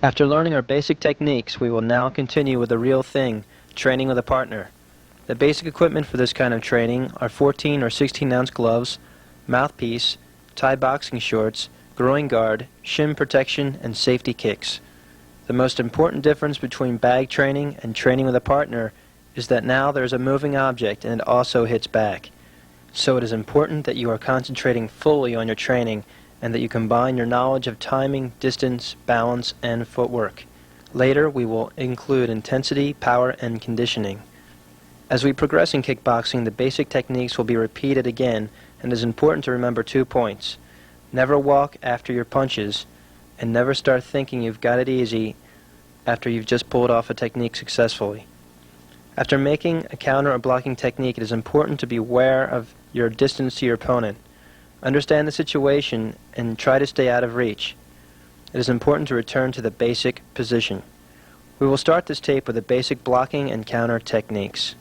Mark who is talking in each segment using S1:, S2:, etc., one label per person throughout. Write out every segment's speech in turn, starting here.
S1: After learning our basic techniques, we will now continue with the real thing, training with a partner. The basic equipment for this kind of training are 14 or 16-ounce gloves, mouthpiece, Thai boxing shorts, groin guard, shin protection, and safety kicks. The most important difference between bag training and training with a partner is that now there is a moving object and it also hits back. So it is important that you are concentrating fully on your training and that you combine your knowledge of timing, distance, balance, and footwork. Later, we will include intensity, power, and conditioning. As we progress in kickboxing, the basic techniques will be repeated again, and it is important to remember 2 points. Never walk after your punches, and never start thinking you've got it easy after you've just pulled off a technique successfully. After making a counter or blocking technique, it is important to be aware of your distance to your opponent. Understand the situation and try to stay out of reach. It is important to return to the basic position. We will start this tape with the basic blocking and counter techniques.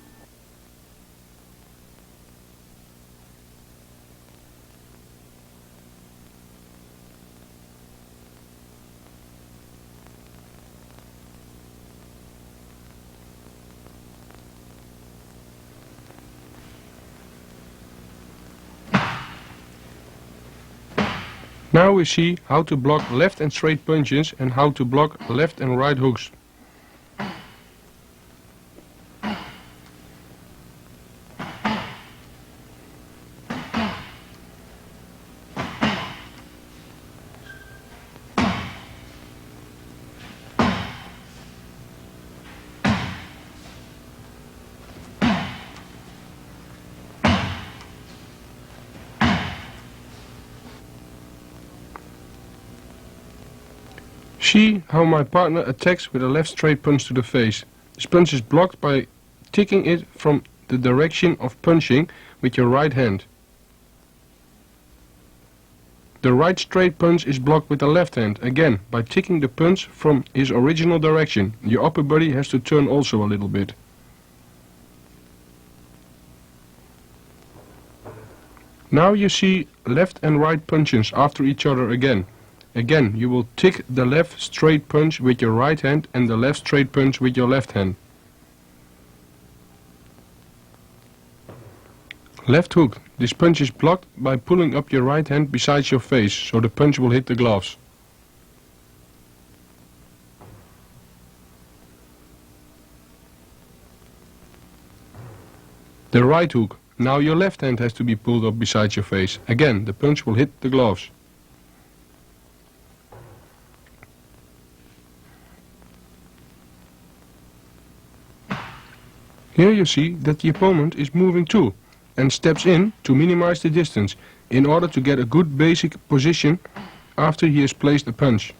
S2: Now we see how to block left and straight punches and how to block left and right hooks. See how my partner attacks with a left straight punch to the face. This punch is blocked by ticking it from the direction of punching with your right hand. The right straight punch is blocked with the left hand, again by ticking the punch from his original direction. Your upper body has to turn also a little bit. Now you see left and right punches after each other again. Again, you will tick the left straight punch with your right hand and the left straight punch with your left hand. Left hook. This punch is blocked by pulling up your right hand beside your face, so the punch will hit the gloves. The right hook. Now your left hand has to be pulled up beside your face. Again, the punch will hit the gloves. Here you see that the opponent is moving too and steps in to minimize the distance in order to get a good basic position after he has placed a punch.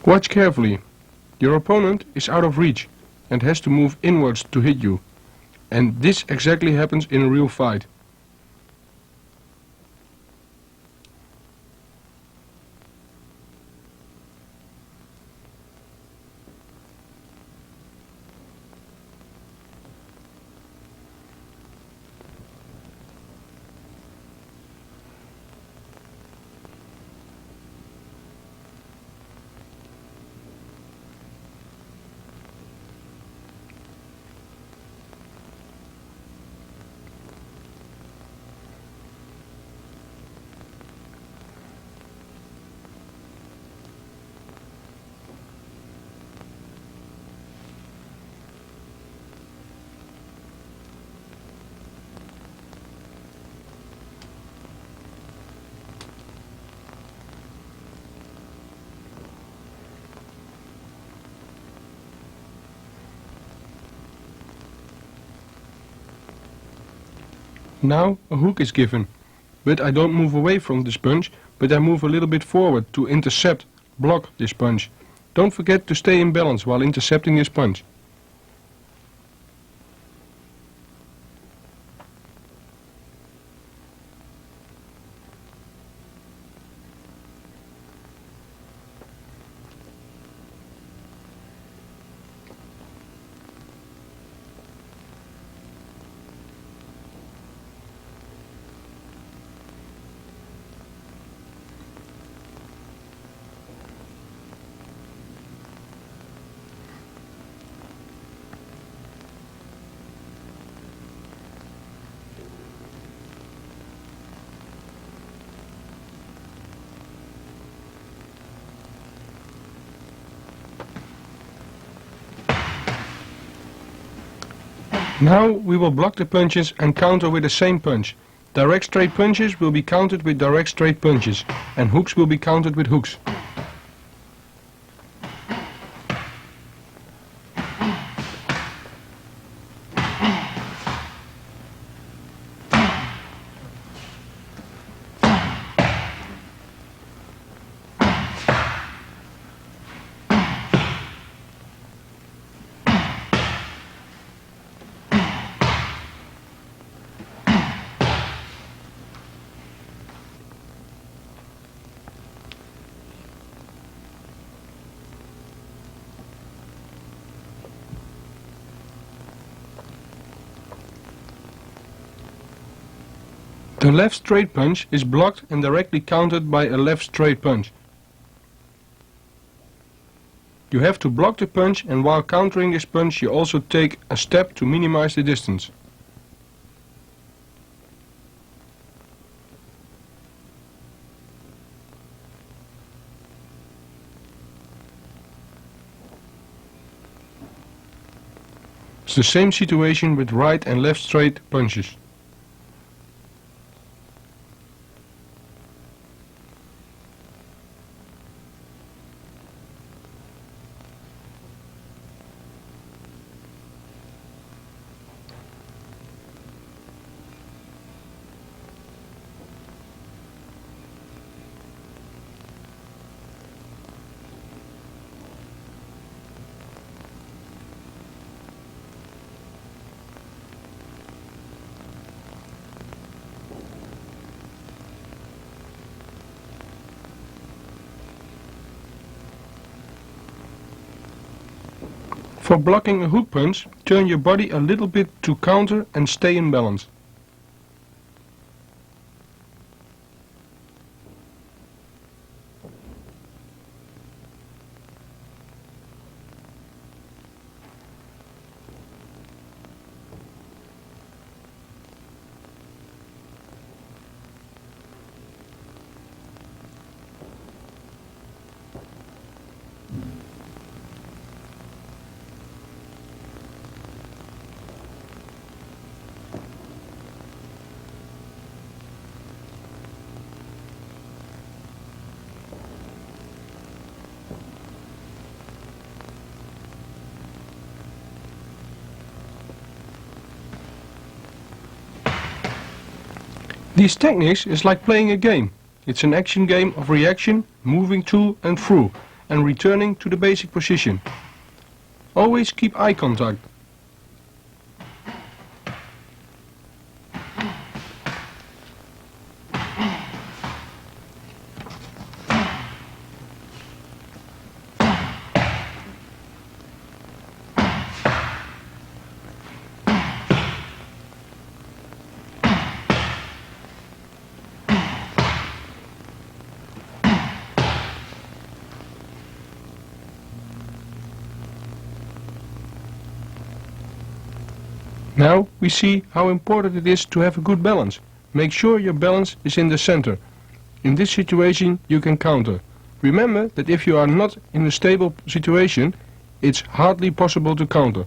S2: Watch carefully. Your opponent is out of reach and has to move inwards to hit you. And this exactly happens in a real fight. Now a hook is given, but I don't move away from this punch, but I move a little bit forward to intercept, block this punch. Don't forget to stay in balance while intercepting this punch. Now we will block the punches and counter with the same punch. Direct straight punches will be countered with direct straight punches, and hooks will be countered with hooks. The left straight punch is blocked and directly countered by a left straight punch. You have to block the punch, and while countering this punch you also take a step to minimize the distance. It's the same situation with right and left straight punches. For blocking a hook punch, turn your body a little bit to counter and stay in balance. These techniques is like playing a game. It's an action game of reaction, moving to and through, and returning to the basic position. Always keep eye contact. Now we see how important it is to have a good balance. Make sure your balance is in the center. In this situation you can counter. Remember that if you are not in a stable situation, it's hardly possible to counter.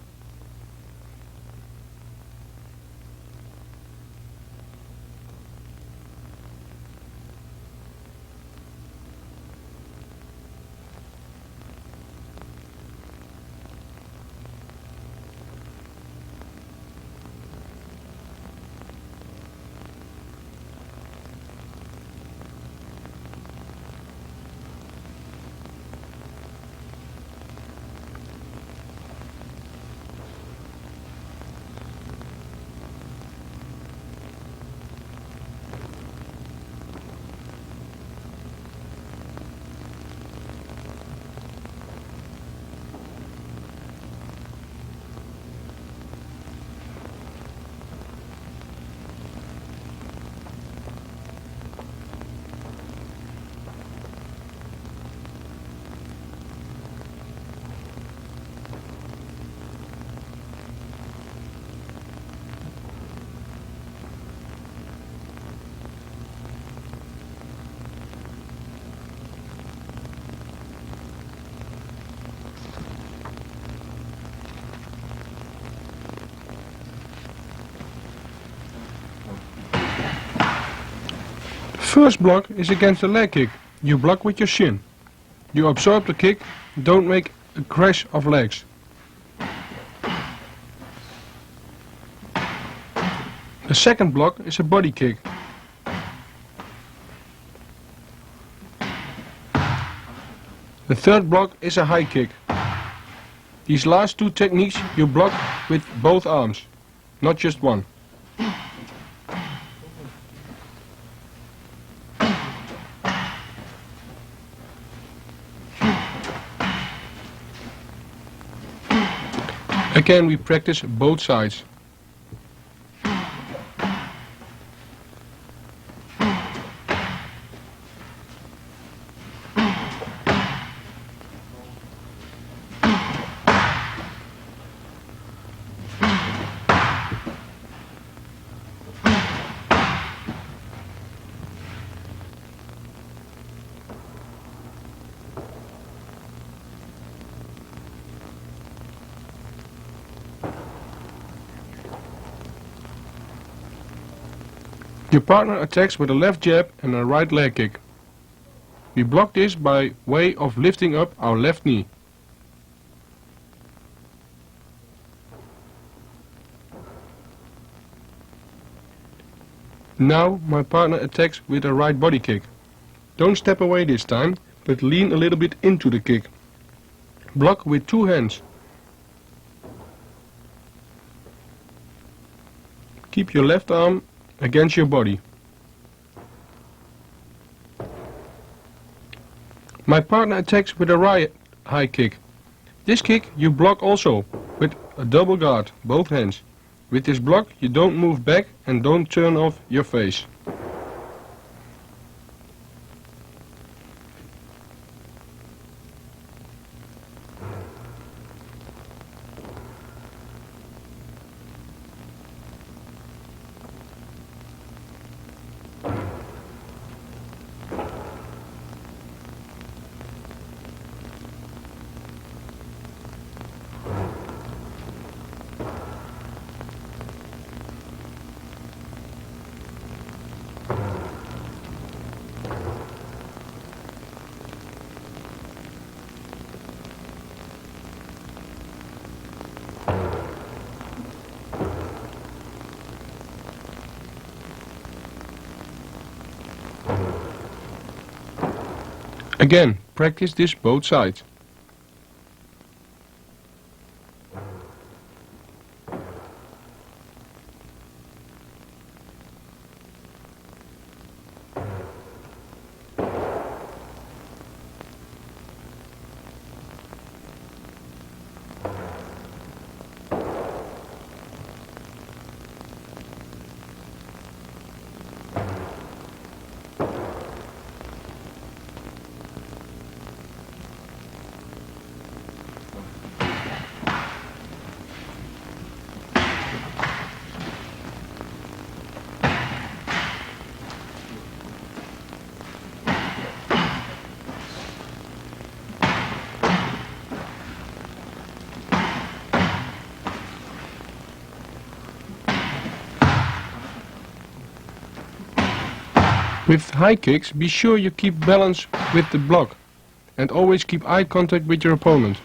S2: first block is against the leg kick. You block with your shin. You absorb the kick, don't make a crash of legs. The second block is a body kick. The third block is a high kick. These last two techniques you block with both arms, not just one. Again, we practice both sides. Your partner attacks with a left jab and a right leg kick. We block this by way of lifting up our left knee. Now my partner attacks with a right body kick. Don't step away this time, but lean a little bit into the kick. Block with two hands. Keep your left arm against your body. My partner attacks with a right high kick. This kick you block also with a double guard, both hands. With this block you don't move back and don't turn off your face. Again, practice this both sides. With high kicks, be sure you keep balance with the block and always keep eye contact with your opponent.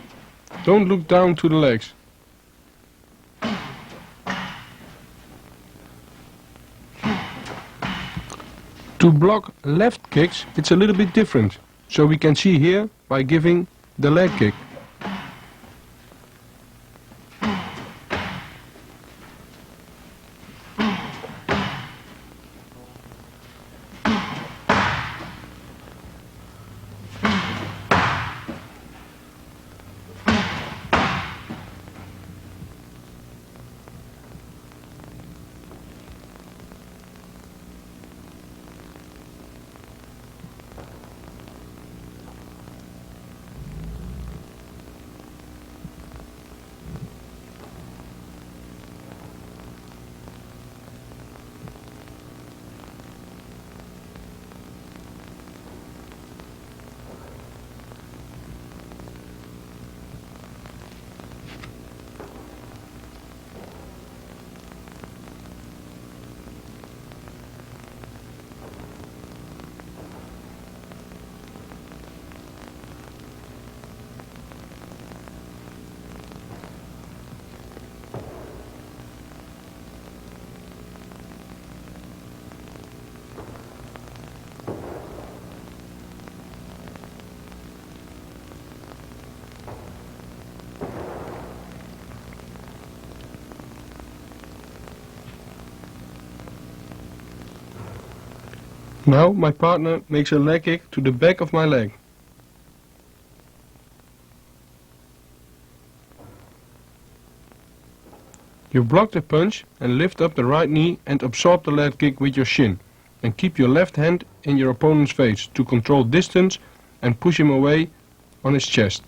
S2: Don't look down to the legs. To block left kicks, it's a little bit different. So we can see here by giving the leg kick. Now my partner makes a leg kick to the back of my leg. You block the punch and lift up the right knee and absorb the leg kick with your shin, and keep your left hand in your opponent's face to control distance and push him away on his chest.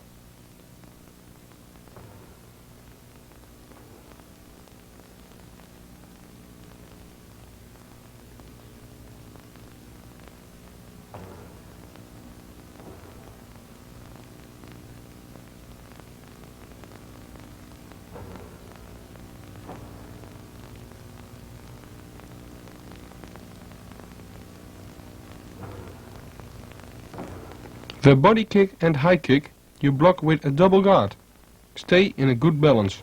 S2: The body kick and high kick you block with a double guard. Stay in a good balance.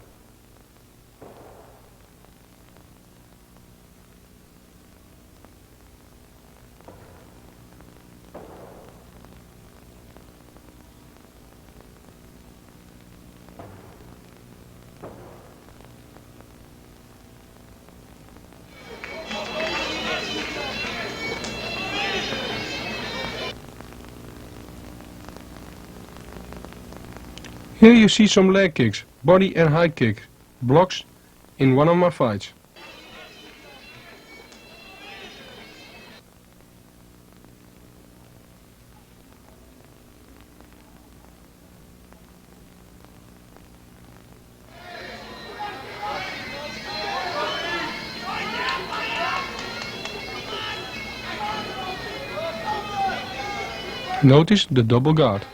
S2: Here you see some leg kicks, body and high kick, blocks in one of my fights. Notice the double guard.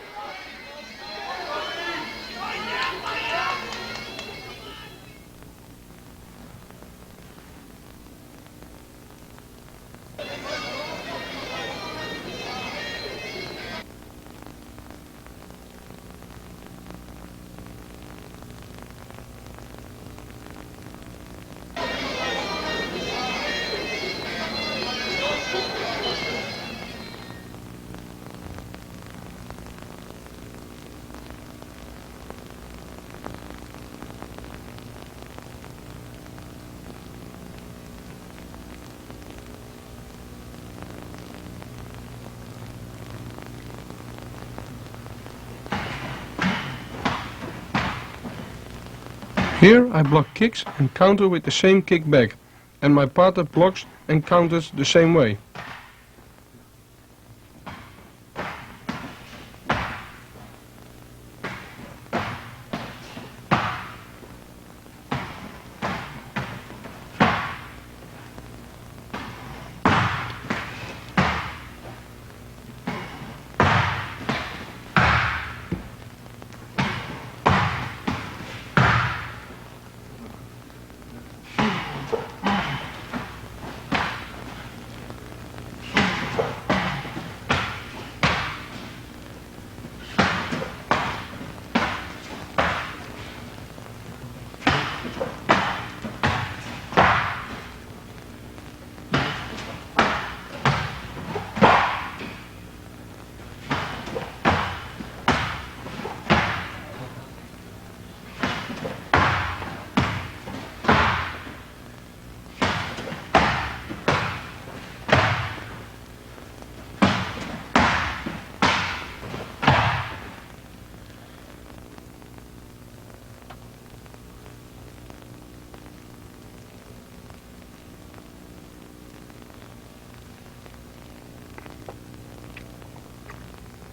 S2: Here I block kicks and counter with the same kick back, and my partner blocks and counters the same way.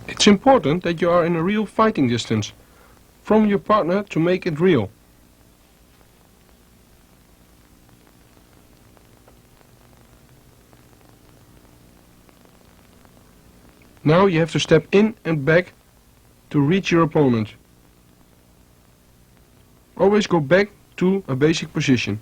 S2: It's important that you are in a real fighting distance from your partner to make it real. Now you have to step in and back to reach your opponent. Always go back to a basic position.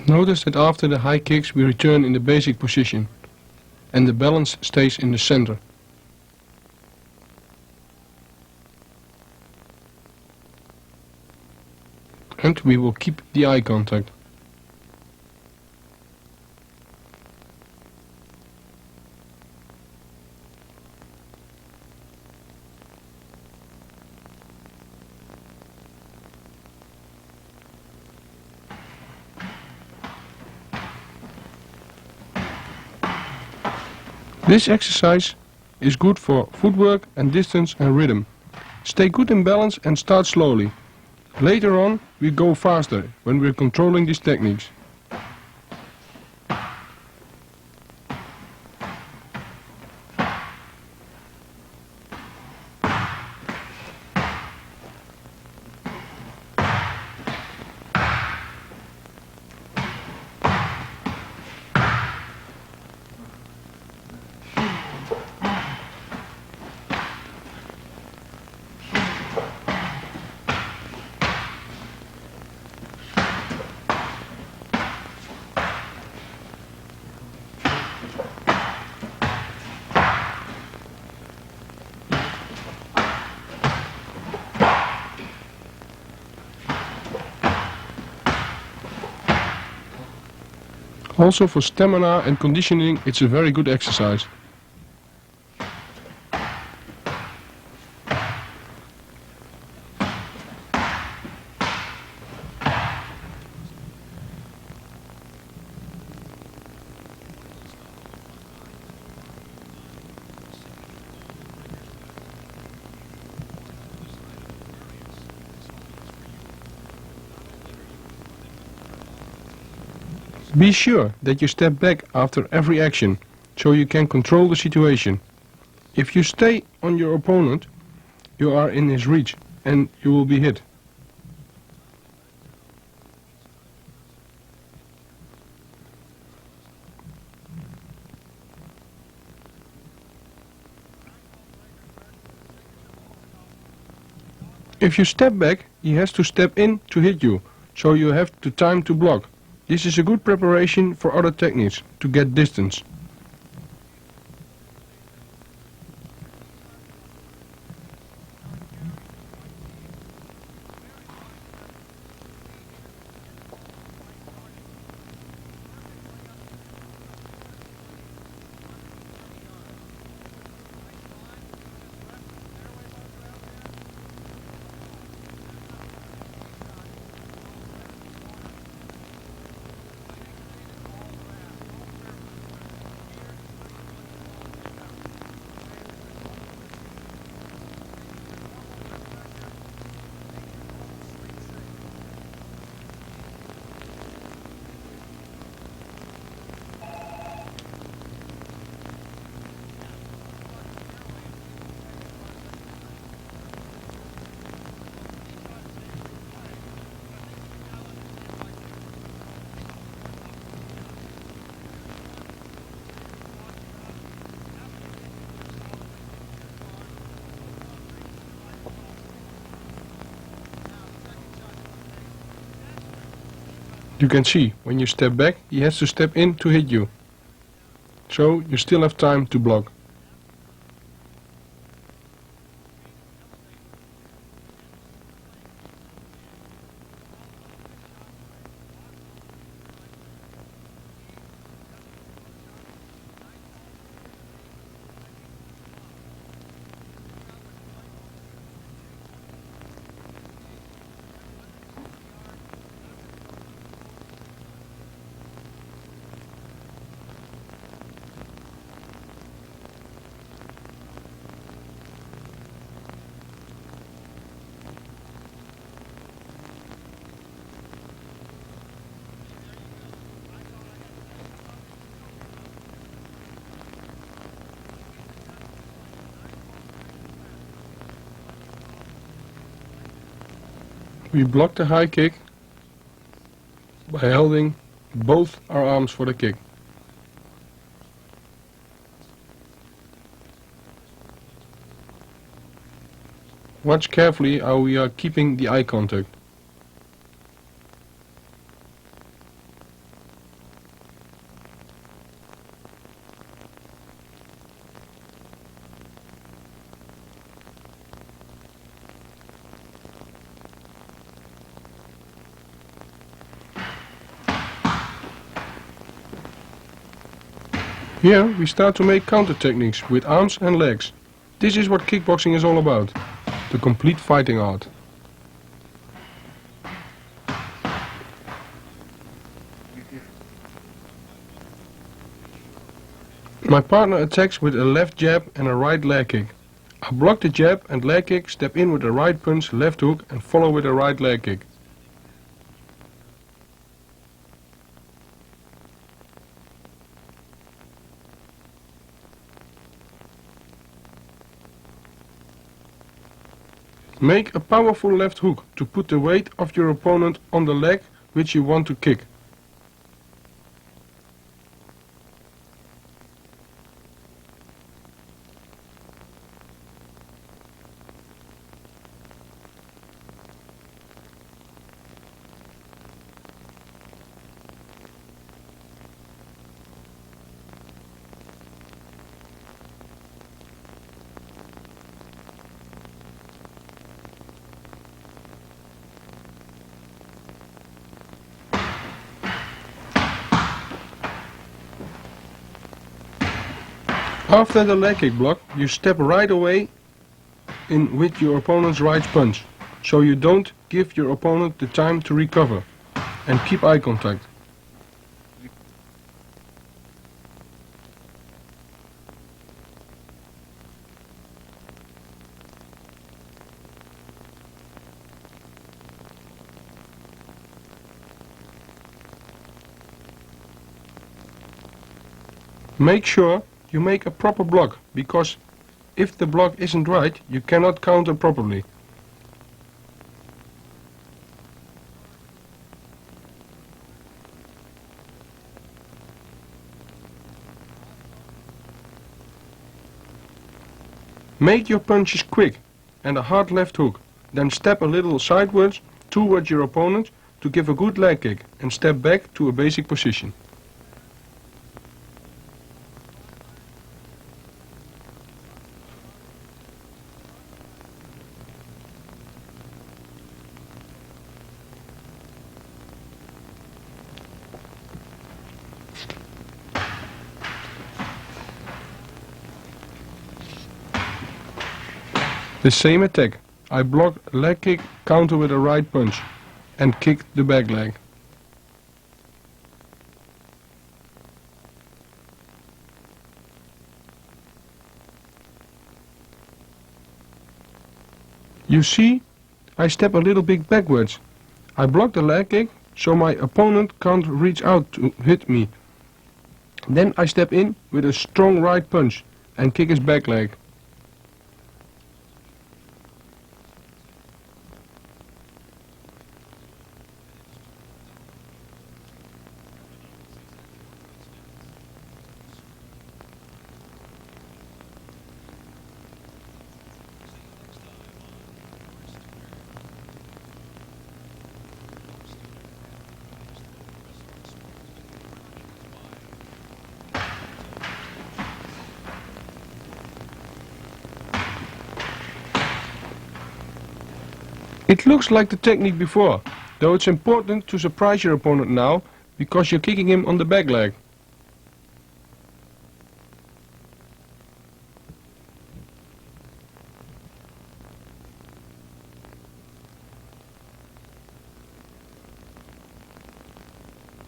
S2: Notice that after the high kicks we return in the basic position and the balance stays in the center. And we will keep the eye contact. This exercise is good for footwork and distance and rhythm. Stay good in balance and start slowly. Later on we go faster when we're controlling these techniques. Also for stamina and conditioning it's a very good exercise. Be sure that you step back after every action, so you can control the situation. If you stay on your opponent, you are in his reach and you will be hit. If you step back, he has to step in to hit you, so you have the time to block. This is a good preparation for other techniques, to get distance. You can see, when you step back, he has to step in to hit you. So you still have time to block. We block the high kick by holding both our arms for the kick. Watch carefully how we are keeping the eye contact. Here we start to make counter techniques with arms and legs. This is what kickboxing is all about, the complete fighting art. My partner attacks with a left jab and a right leg kick. I block the jab and leg kick, step in with a right punch, left hook and follow with a right leg kick. Make a powerful left hook to put the weight of your opponent on the leg which you want to kick. After the leg kick block, you step right away in with your opponent's right punch, so you don't give your opponent the time to recover, and keep eye contact. Make sure you make a proper block, because if the block isn't right, you cannot counter properly. Make your punches quick and a hard left hook, then step a little sideways towards your opponent to give a good leg kick and step back to a basic position. The same attack. I block leg kick, counter with a right punch and kick the back leg. You see, I step a little bit backwards. I block the leg kick so my opponent can't reach out to hit me. Then I step in with a strong right punch and kick his back leg. It looks like the technique before, though it's important to surprise your opponent now, because you're kicking him on the back leg.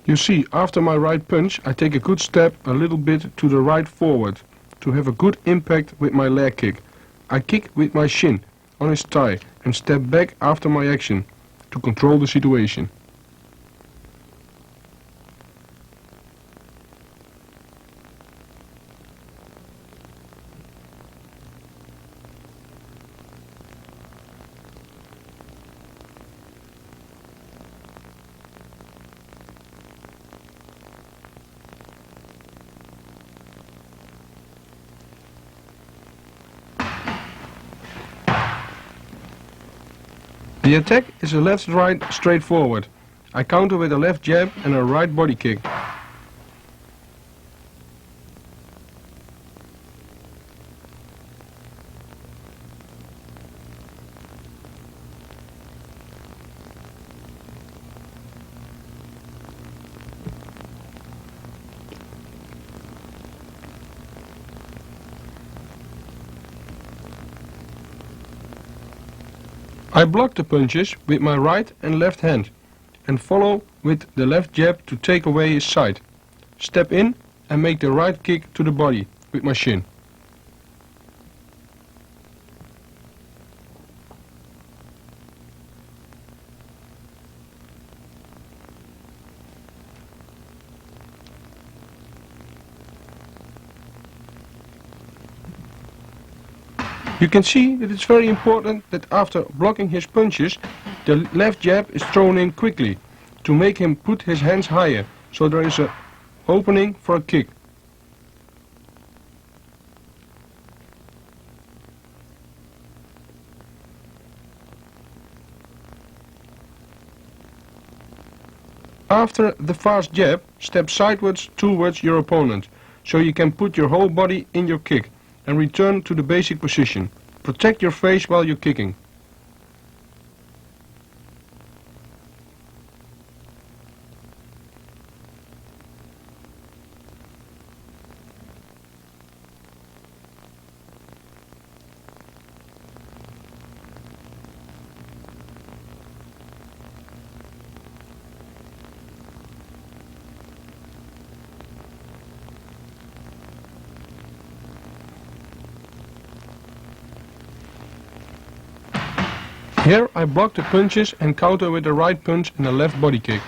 S2: You see, after my right punch, I take a good step a little bit to the right forward, to have a good impact with my leg kick. I kick with my shin on his thigh and step back after my action, to control the situation. The attack is a left-right straight forward. I counter with a left jab and a right body kick. I block the punches with my right and left hand and follow with the left jab to take away his side. Step in and make the right kick to the body with my shin. You can see that it's very important that after blocking his punches, the left jab is thrown in quickly to make him put his hands higher, so there is an opening for a kick. After the fast jab, step sideways towards your opponent, so you can put your whole body in your kick and return to the basic position. Protect your face while you're kicking. Here I block the punches and counter with a right punch and a left body kick.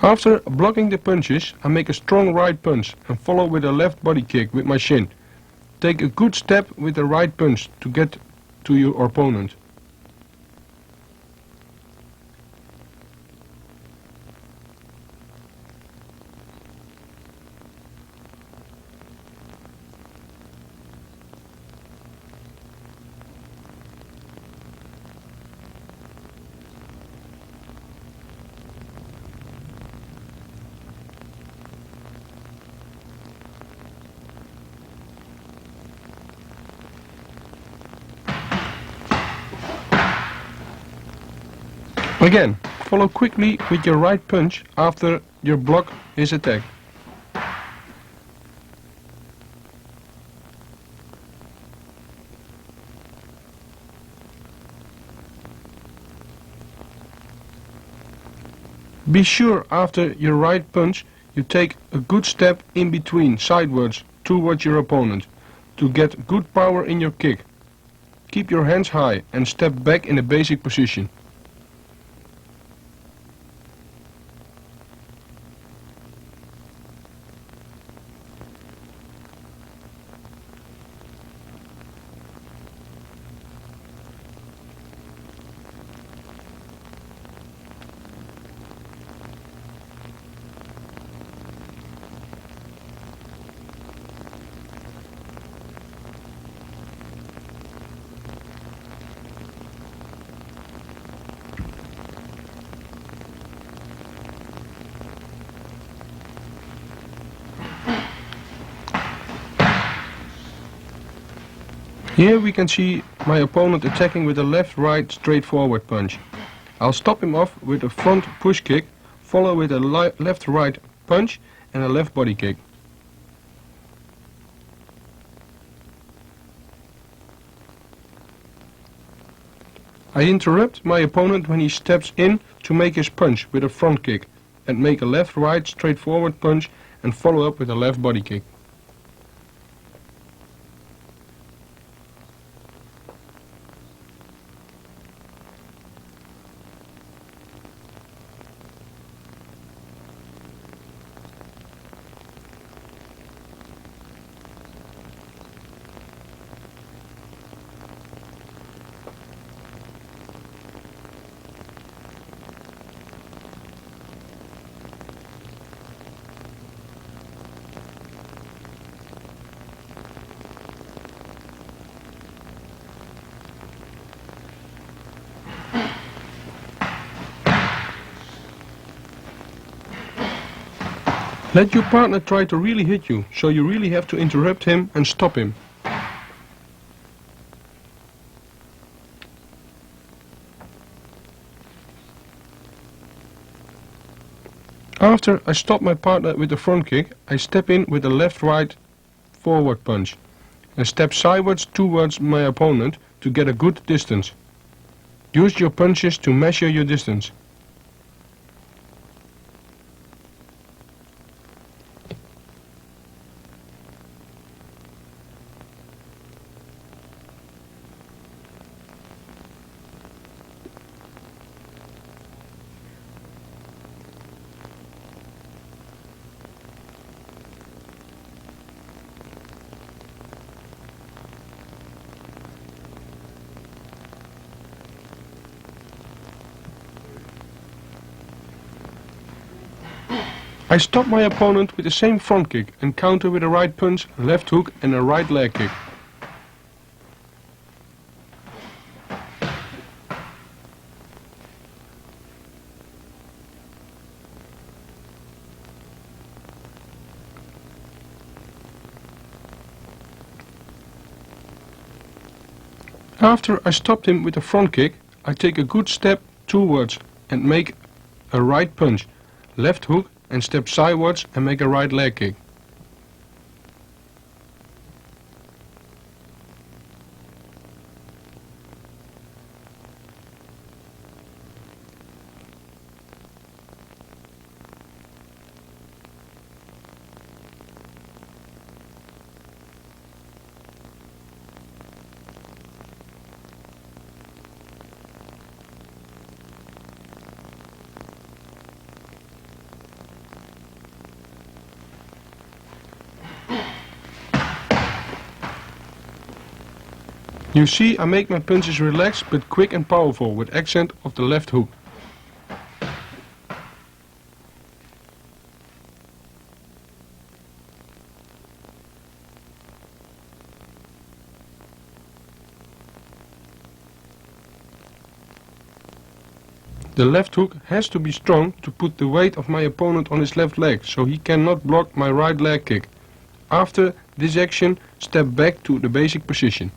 S2: After blocking the punches, I make a strong right punch and follow with a left body kick with my shin. Take a good step with the right punch to get to your opponent. Again, follow quickly with your right punch after your block his attack. Be sure after your right punch you take a good step in between sideways towards your opponent to get good power in your kick. Keep your hands high and step back in a basic position. Here we can see my opponent attacking with a left-right straightforward punch. I'll stop him off with a front push kick, follow with a left-right punch and a left body kick. I interrupt my opponent when he steps in to make his punch with a front kick and make a left-right straightforward punch and follow up with a left body kick. Let your partner try to really hit you, so you really have to interrupt him and stop him. After I stop my partner with the front kick, I step in with a left-right forward punch and step sideways towards my opponent to get a good distance. Use your punches to measure your distance. I stop my opponent with the same front kick and counter with a right punch, left hook and a right leg kick. After I stopped him with the front kick, I take a good step towards and make a right punch, left hook and step sideways and make a right leg kick. You see, I make my punches relaxed but quick and powerful with accent of the left hook. The left hook has to be strong to put the weight of my opponent on his left leg, so he cannot block my right leg kick. After this action, step back to the basic position.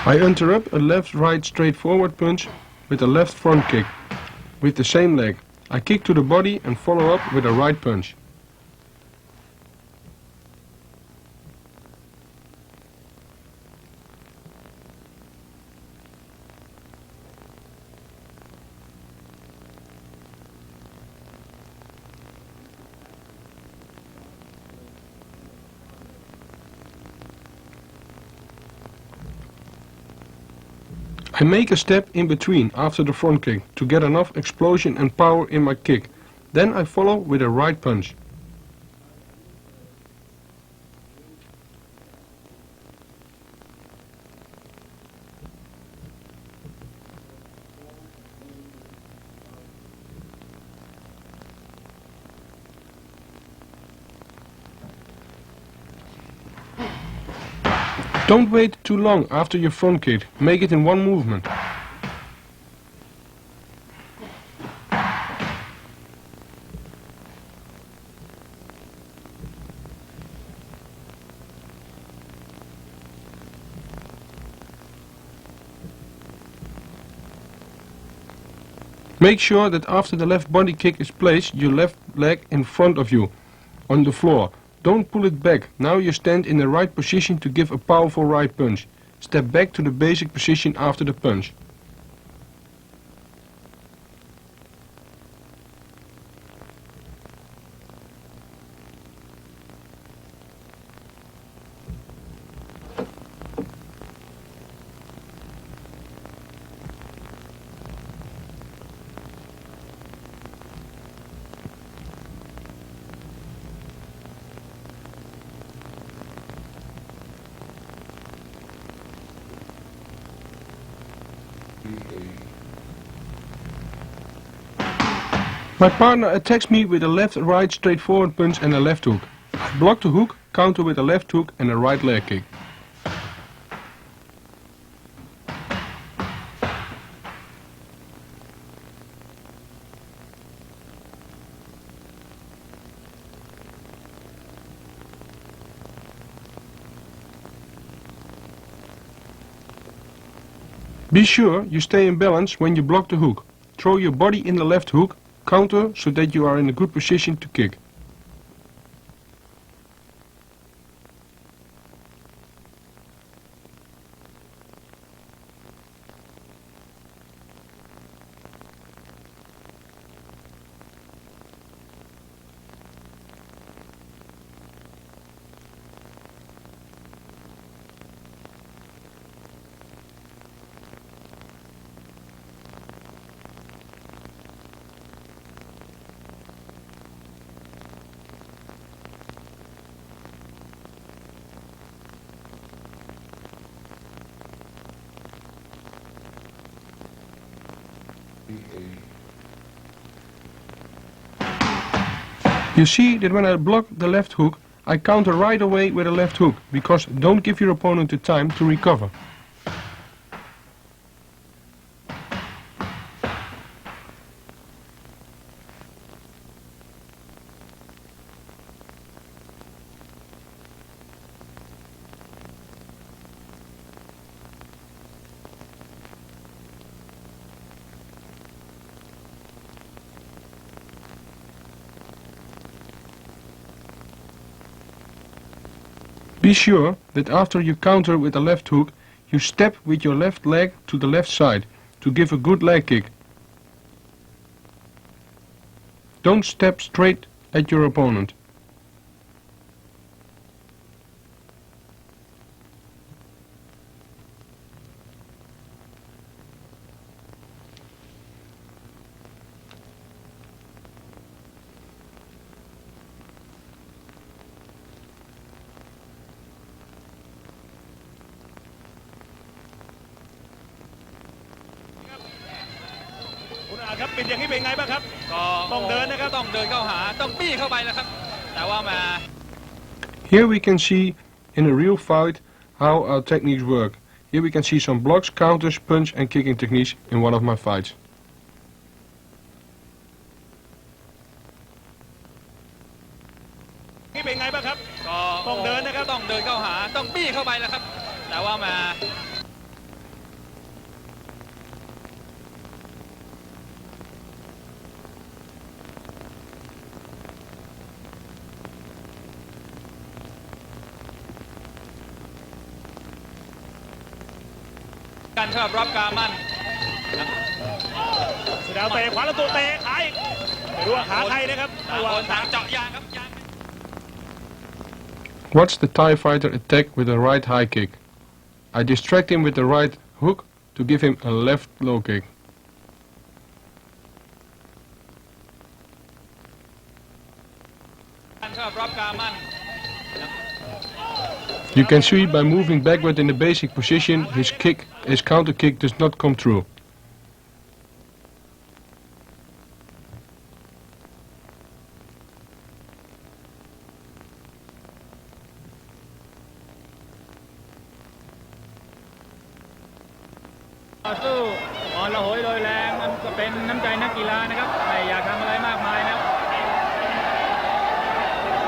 S2: I interrupt a left-right straightforward punch with a left front kick with the same leg. I kick to the body and follow up with a right punch. I make a step in between after the front kick to get enough explosion and power in my kick. Then I follow with a right punch. Don't wait too long after your front kick, make it in one movement. Make sure that after the left body kick is placed, your left leg in front of you, on the floor. Don't pull it back. Now you stand in the right position to give a powerful right punch. Step back to the basic position after the punch. My partner attacks me with a left-right straightforward punch and a left hook. I block the hook, counter with a left hook and a right leg kick. Be sure you stay in balance when you block the hook. Throw your body in the left hook, counter so that you are in a good position to kick. You see that when I block the left hook, I counter right away with a left hook, because don't give your opponent the time to recover. Be sure that after you counter with the left hook, you step with your left leg to the left side to give a good leg kick. Don't step straight at your opponent.
S3: ครับปิดอย่างนี้เป็นไงบ้างครับก็ต้องเดินนะครับต้องเดินเข้าหาต้องบี้เข้าไปแล้วครับแต่ว่ามา
S2: Here we can see in a real fight how our techniques work. Here we can see some blocks, counters, punch and kicking techniques in one of my fights.
S3: นี่เป็นไงบ้างครับก็ต้องเดินนะครับต้องเดินเข้าหาต้องบี้เข้าไปแล้วครับแต่ว่ามา การชอบรับกามันเสือดาวเตะขวาแล้วตัวเตะขาอีกไม่รู้ว่าขาใครนะครับต่างเจาะยางครับ
S2: Watch the Thai fighter attack with a right high kick. I distract him with the right hook to give him a left low kick.
S3: การชอบรับกามัน
S2: You can see by moving backward in the basic position, his counter kick does not come through.
S3: สู้อ่อนระหยโดยแรงมันก็เป็นน้ำใจนักกีฬานะครับไม่อยากทำอะไรมากมายนะ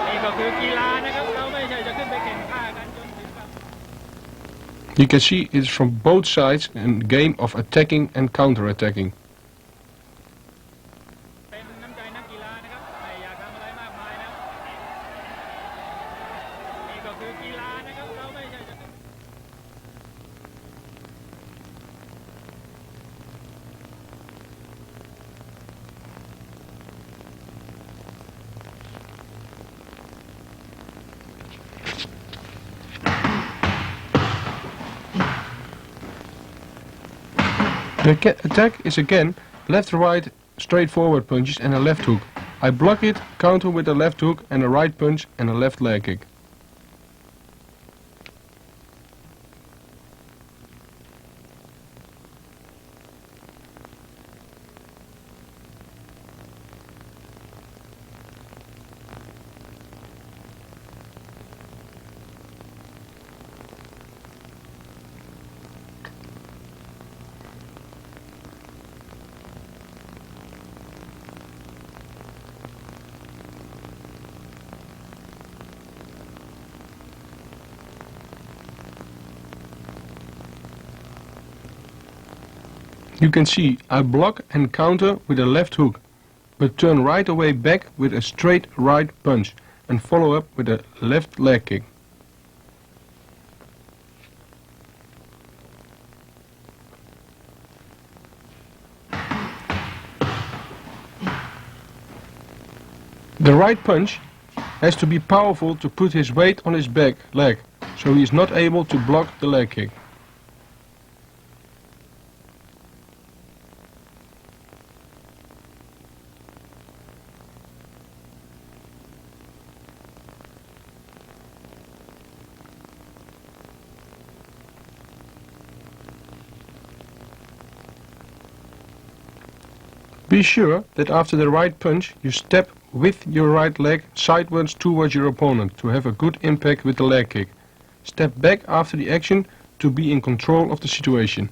S3: นี่ก็คือกีฬานะครับเราไม่ใช่จะขึ้นไปแข่งขันกันจนถึงแบบ
S2: You can see it's from both sides a game of attacking and counter-attacking.
S3: เป็นน้ำใจนักกีฬานะครับไม่อยากทำอะไรมากมายนะนี่ก็คือกีฬานะครับเราไม่ใช่จะขึ้น
S2: The attack is again left-right straightforward punches and a left hook. I block it, counter with a left hook and a right punch and a left leg kick. You can see I block and counter with a left hook, but turn right away back with a straight right punch and follow up with a left leg kick. The right punch has to be powerful to put his weight on his back leg, so he is not able to block the leg kick. Be sure that after the right punch you step with your right leg sideways towards your opponent to have a good impact with the leg kick. Step back after the action to be in control of the situation.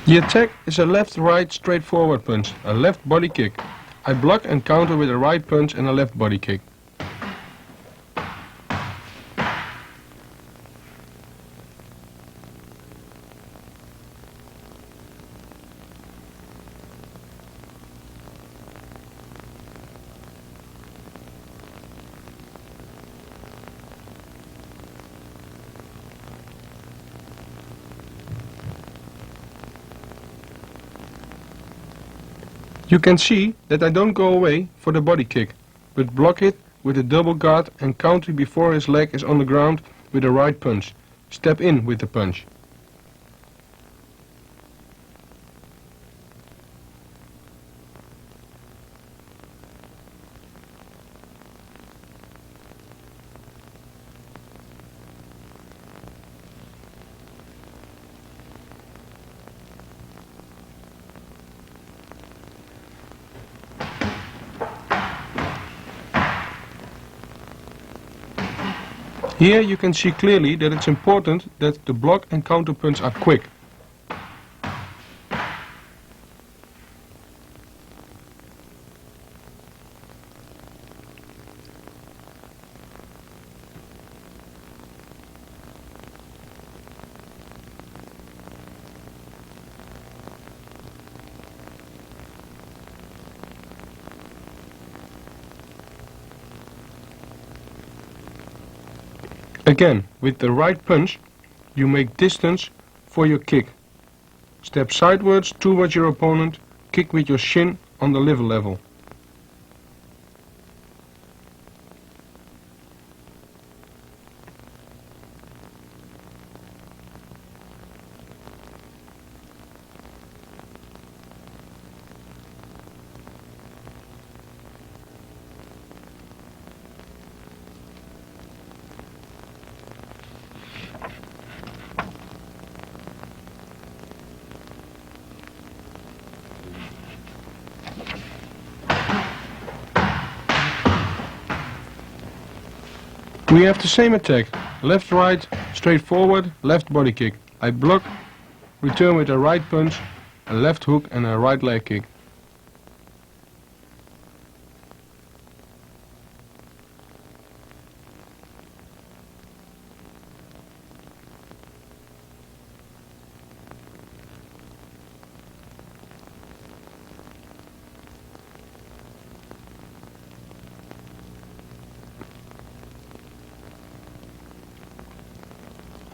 S2: The attack is a left-right straightforward punch, a left body kick. I block and counter with a right punch and a left body kick. You can see that I don't go away for the body kick, but block it with a double guard and counter before his leg is on the ground with a right punch. Step in with the punch. Here you can see clearly that it's important that the block and counter punch are quick. Again, with the right punch, you make distance for your kick. Step sideways towards your opponent, kick with your shin on the liver level. We have the same attack, left-right, straight forward, left body kick. I block, return with a right punch, a left hook and a right leg kick.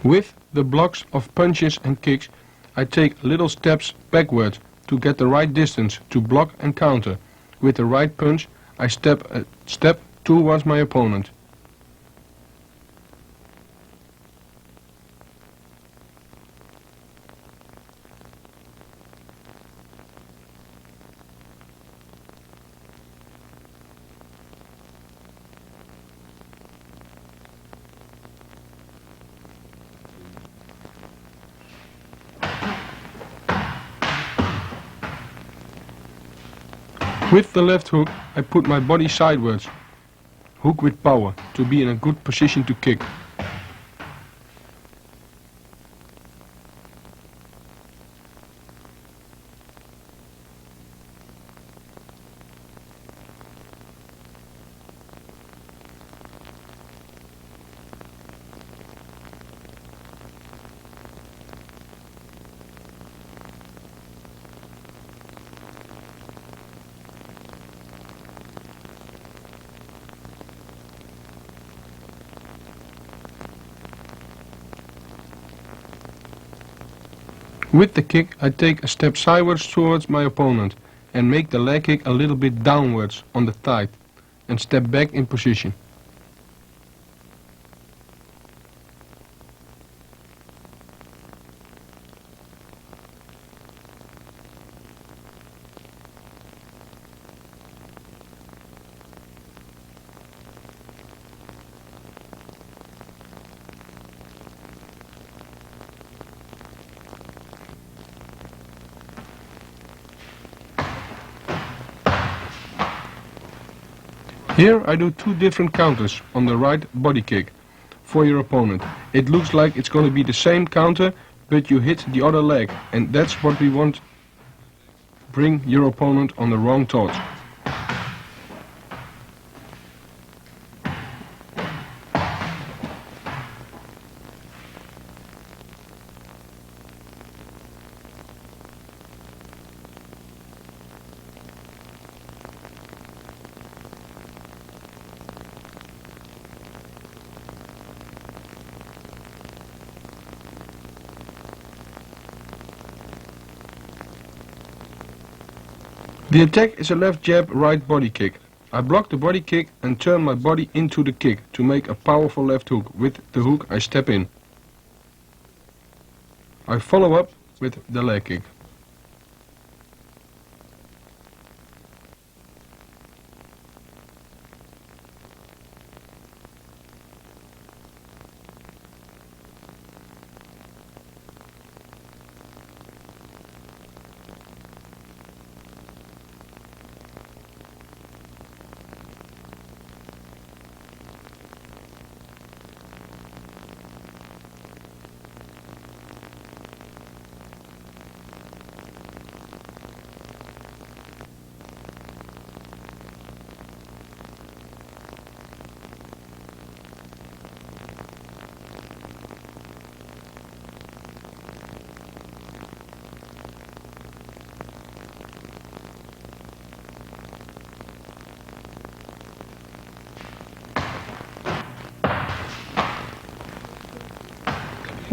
S2: With the blocks of punches and kicks, I take little steps backward to get the right distance to block and counter. With the right punch, I step a step towards my opponent. With the left hook, I put my body sideways, hook with power, to be in a good position to kick. With the kick, I take a step sideways towards my opponent and make the leg kick a little bit downwards on the thigh and step back in position. Here I do two different counters on the right body kick for your opponent. It looks like it's going to be the same counter, but you hit the other leg, and that's what we want. Bring your opponent on the wrong thoughts. The attack is a left jab, right body kick. I block the body kick and turn my body into the kick to make a powerful left hook. With the hook I step in. I follow up with the leg kick.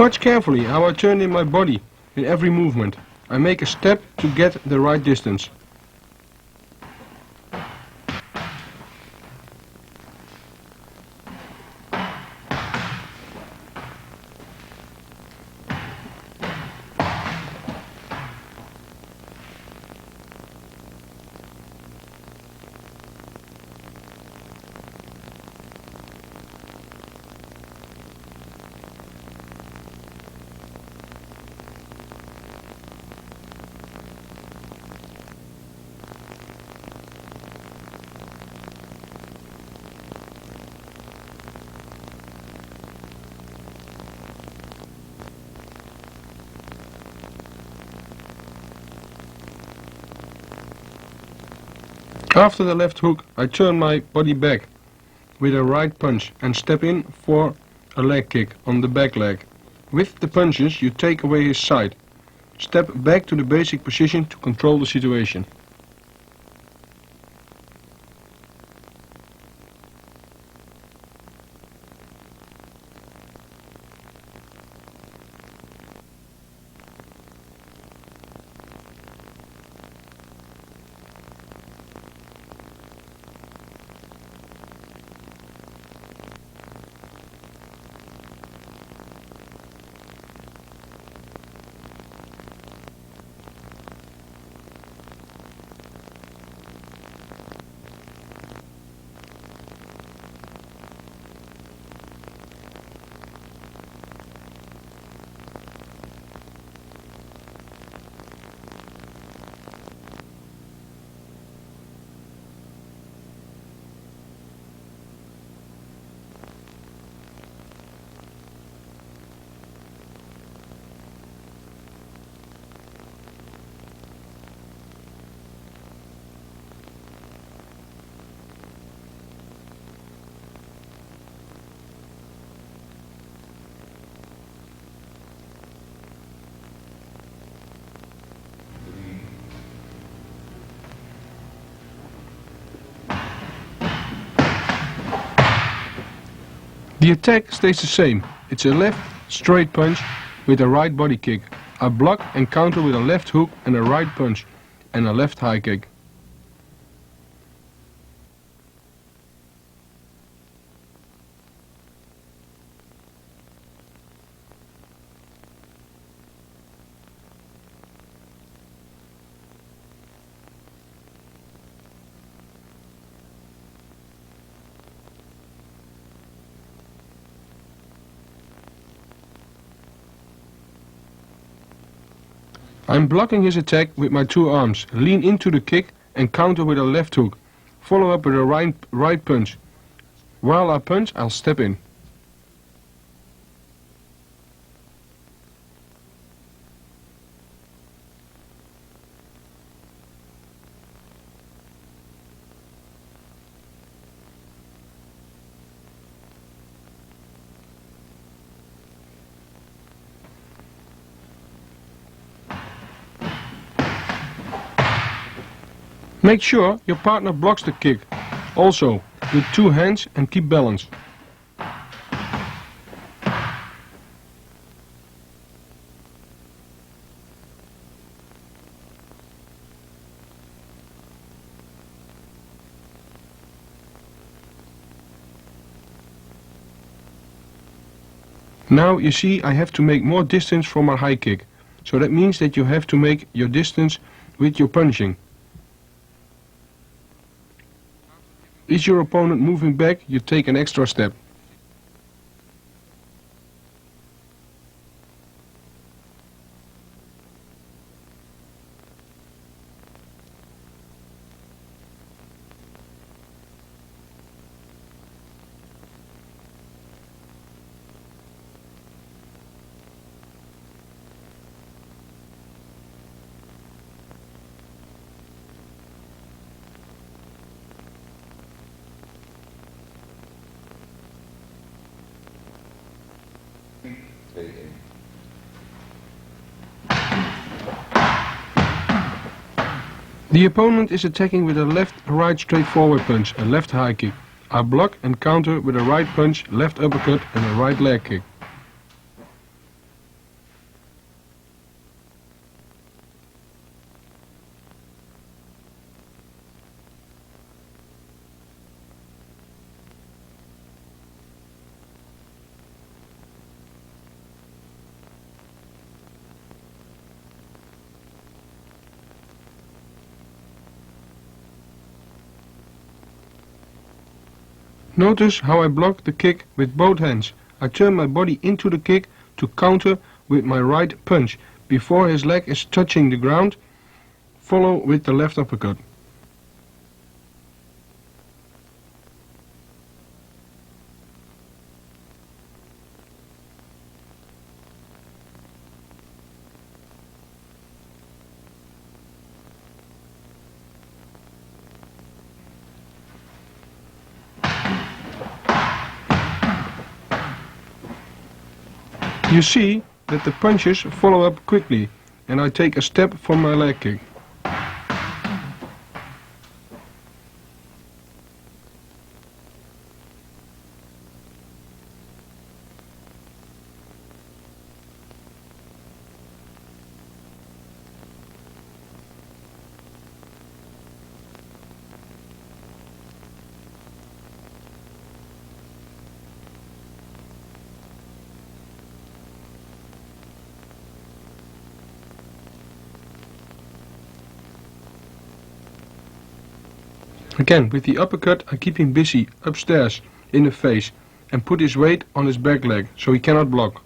S2: Watch carefully how I turn in my body in every movement. I make a step to get the right distance. After the left hook, I turn my body back with a right punch and step in for a leg kick on the back leg. With the punches you take away his side. Step back to the basic position to control the situation. The attack stays the same. It's a left straight punch with a right body kick. I block and counter with a left hook and a right punch and a left high kick. I'm blocking his attack with my two arms, lean into the kick and counter with a left hook, follow up with a right punch. While I punch, I'll step in. Make sure your partner blocks the kick, also with two hands, and keep balance. Now you see I have to make more distance from my high kick, so that means that you have to make your distance with your punching. Is your opponent moving back, you take an extra step. The opponent is attacking with a left-right straightforward punch, a left high kick. I block and counter with a right punch, left uppercut and a right leg kick. Notice how I block the kick with both hands. I turn my body into the kick to counter with my right punch. Before his leg is touching the ground, follow with the left uppercut. You see that the punches follow up quickly and I take a step from my leg kick. Again, with the uppercut I keep him busy upstairs in the face and put his weight on his back leg so he cannot block.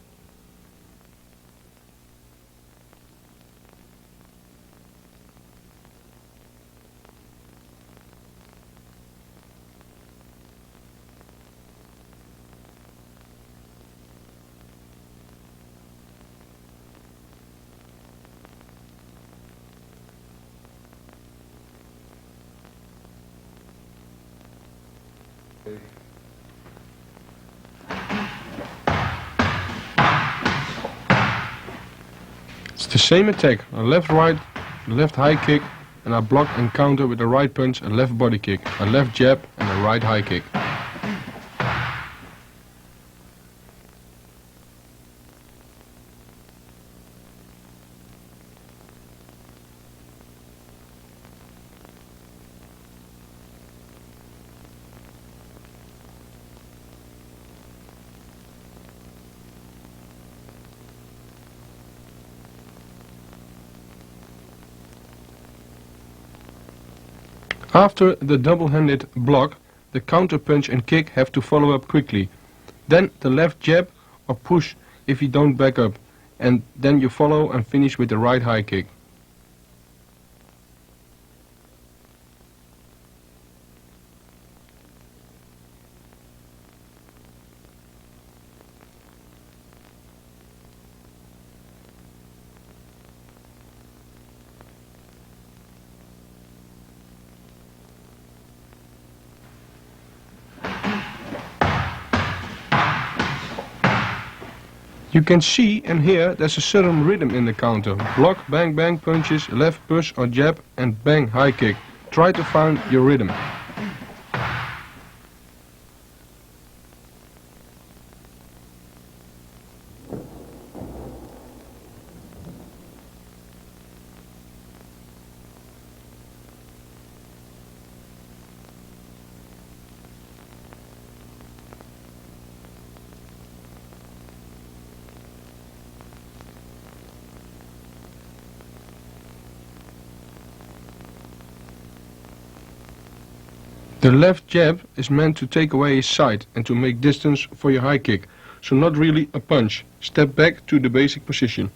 S2: It's the same attack, a left-right, left high kick, and I block and counter with a right punch, a left body kick, a left jab and a right high kick. After the double-handed block, the counter punch and kick have to follow up quickly. Then the left jab or push if you don't back up, and then you follow and finish with the right high kick. You can see and hear there's a certain rhythm in the counter. Block, bang, bang punches, left push or jab and bang high kick. Try to find your rhythm. The left jab is meant to take away his side and to make distance for your high kick, so not really a punch. Step back to the basic position.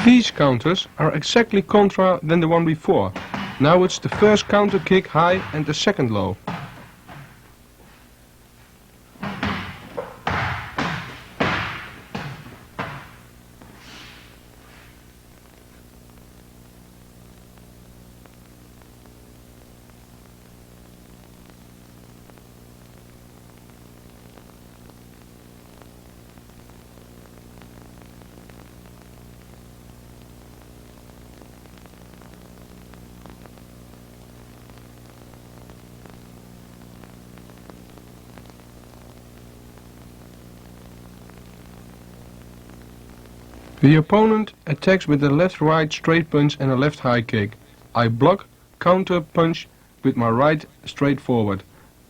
S2: These counters are exactly contra than the one before. Now it's the first counter kick high and the second low. The opponent attacks with a left-right straight punch and a left high kick. I block, counter punch with my right straight forward.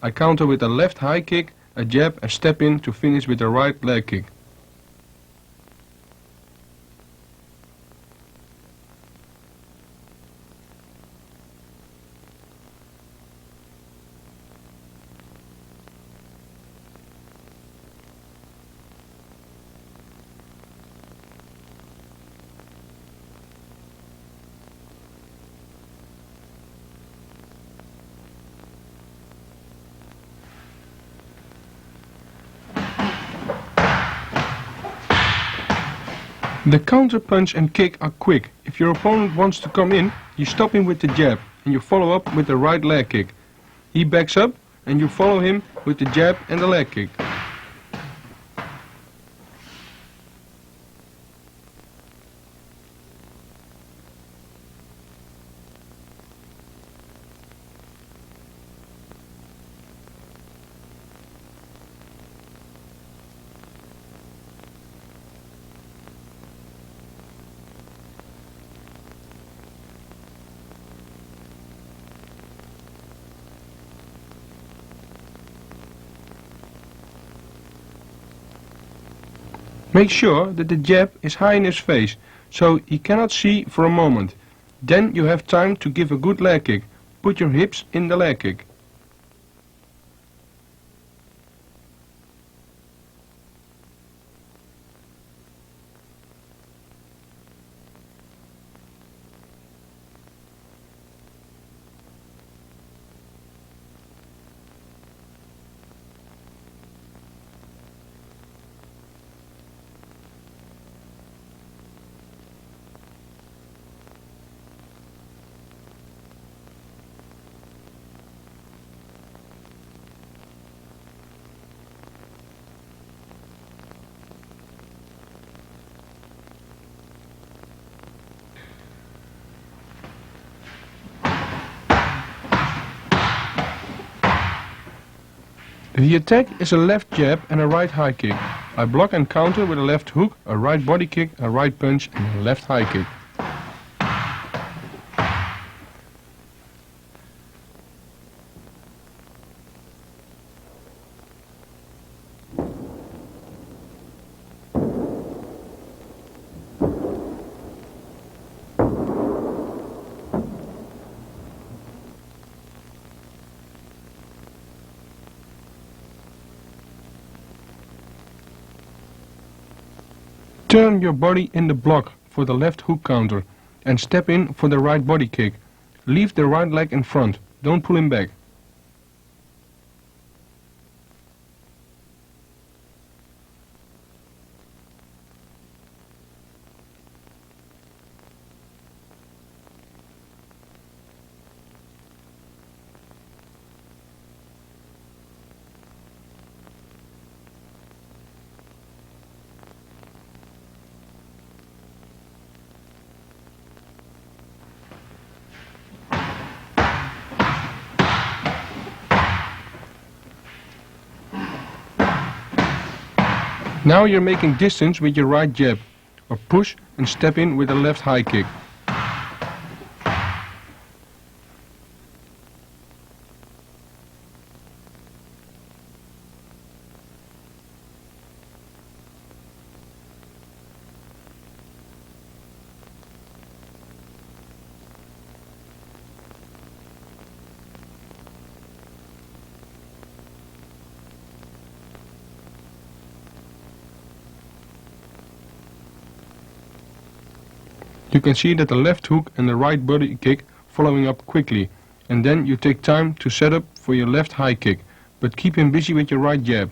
S2: I counter with a left high kick, a jab and step in to finish with a right leg kick. The counter punch and kick are quick. If your opponent wants to come in, you stop him with the jab and you follow up with the right leg kick. He backs up and you follow him with the jab and the leg kick. Make sure that the jab is high in his face, so he cannot see for a moment. Then you have time to give a good leg kick. Put your hips in the leg kick. The attack is a left jab and a right high kick. I block and counter with a left hook, a right body kick, a right punch and a left high kick. Turn your body in the block for the left hook counter and step in for the right body kick. Leave the right leg in front, don't pull him back. Now you're making distance with your right jab, or push and step in with a left high kick. You can see that the left hook and the right body kick following up quickly, and then you take time to set up for your left high kick, but keep him busy with your right jab.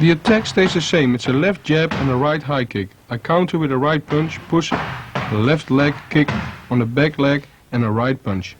S2: The attack stays the same, it's a left jab and a right high kick. I counter with a right punch, push, a left leg kick on the back leg and a right punch.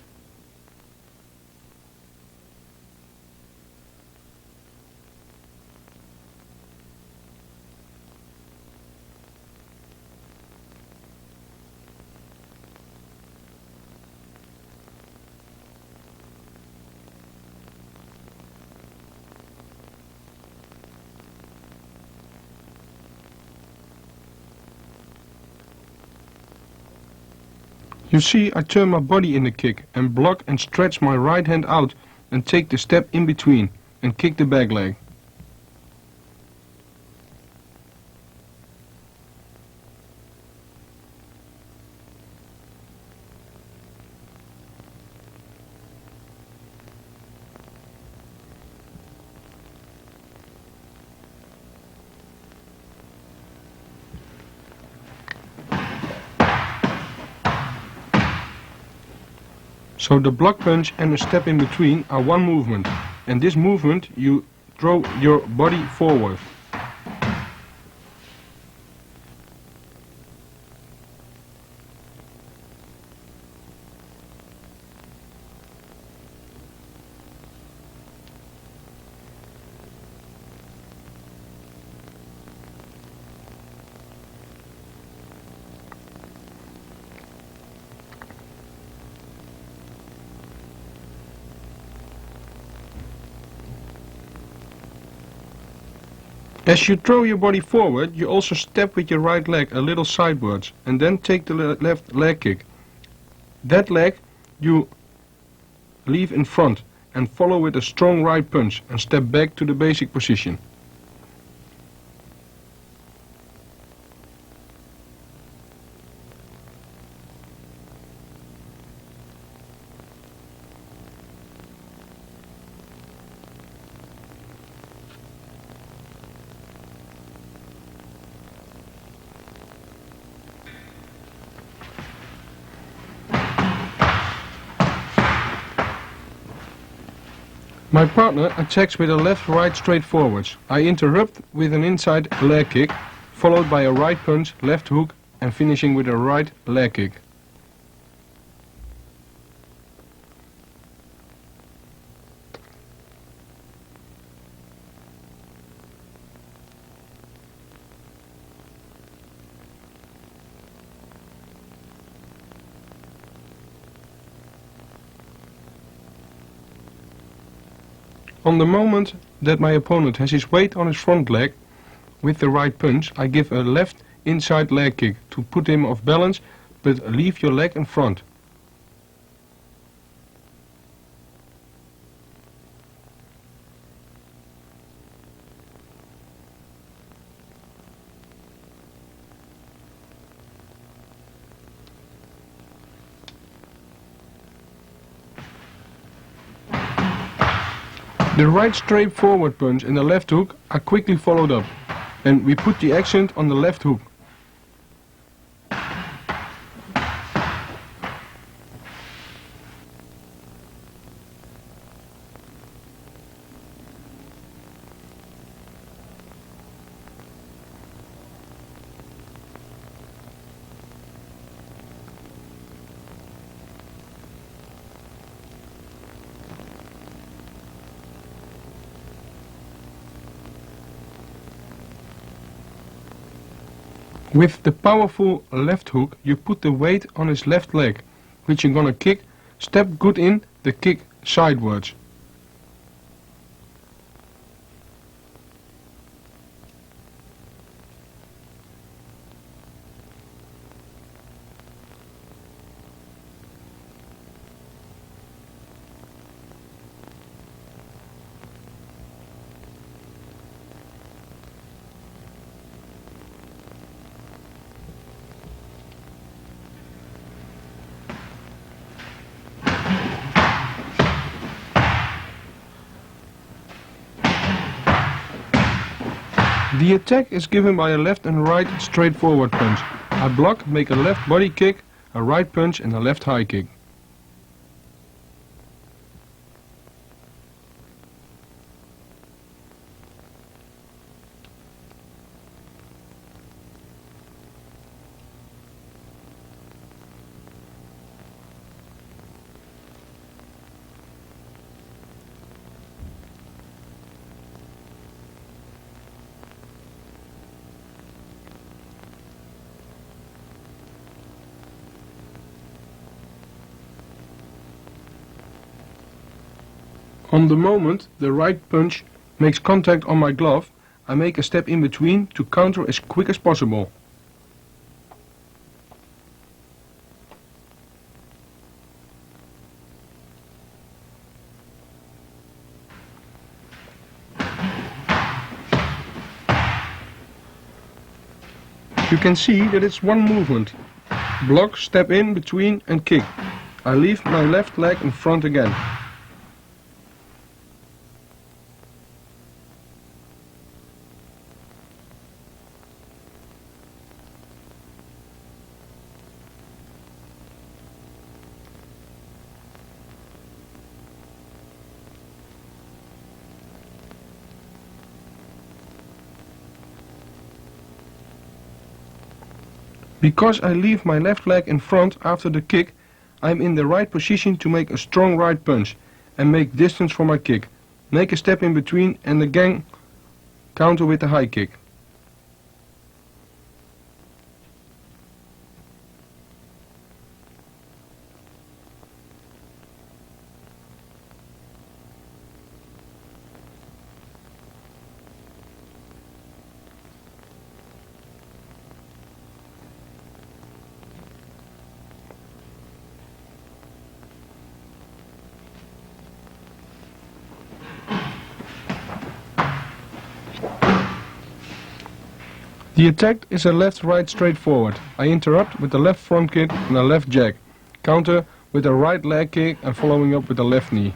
S2: You see, I turn my body in the kick and block and stretch my right hand out and take the step in between and kick the back leg. So the block punch and the step in between are one movement, and this movement you throw your body forward. As you throw your body forward, you also step with your right leg a little sidewards and then take the left leg kick. That leg you leave in front and follow with a strong right punch and step back to the basic position. My partner attacks with a left-right straight forwards. I interrupt with an inside leg kick, followed by a right punch, left hook and finishing with a right leg kick. On the moment that my opponent has his weight on his front leg, with the right punch, I give a left inside leg kick to put him off balance, but leave your leg in front. The right straight forward punch and the left hook are quickly followed up, and we put the accent on the left hook. With the powerful left hook, you put the weight on his left leg, which you're gonna kick, step good in the kick sidewards. The attack is given by a left and right straight forward punch. I block, make a left body kick, a right punch and a left high kick. On the moment the right punch makes contact on my glove, I make a step in between to counter as quick as possible. You can see that it's one movement. Block, step in between and kick. I leave my left leg in front again. Because I leave my left leg in front after the kick, I'm in the right position to make a strong right punch and make distance for my kick. Make a step in between and again counter with the high kick. The attack is a left-right straight forward. I interrupt with the left front kick and a left jack. Counter with a right leg kick and following up with a left knee.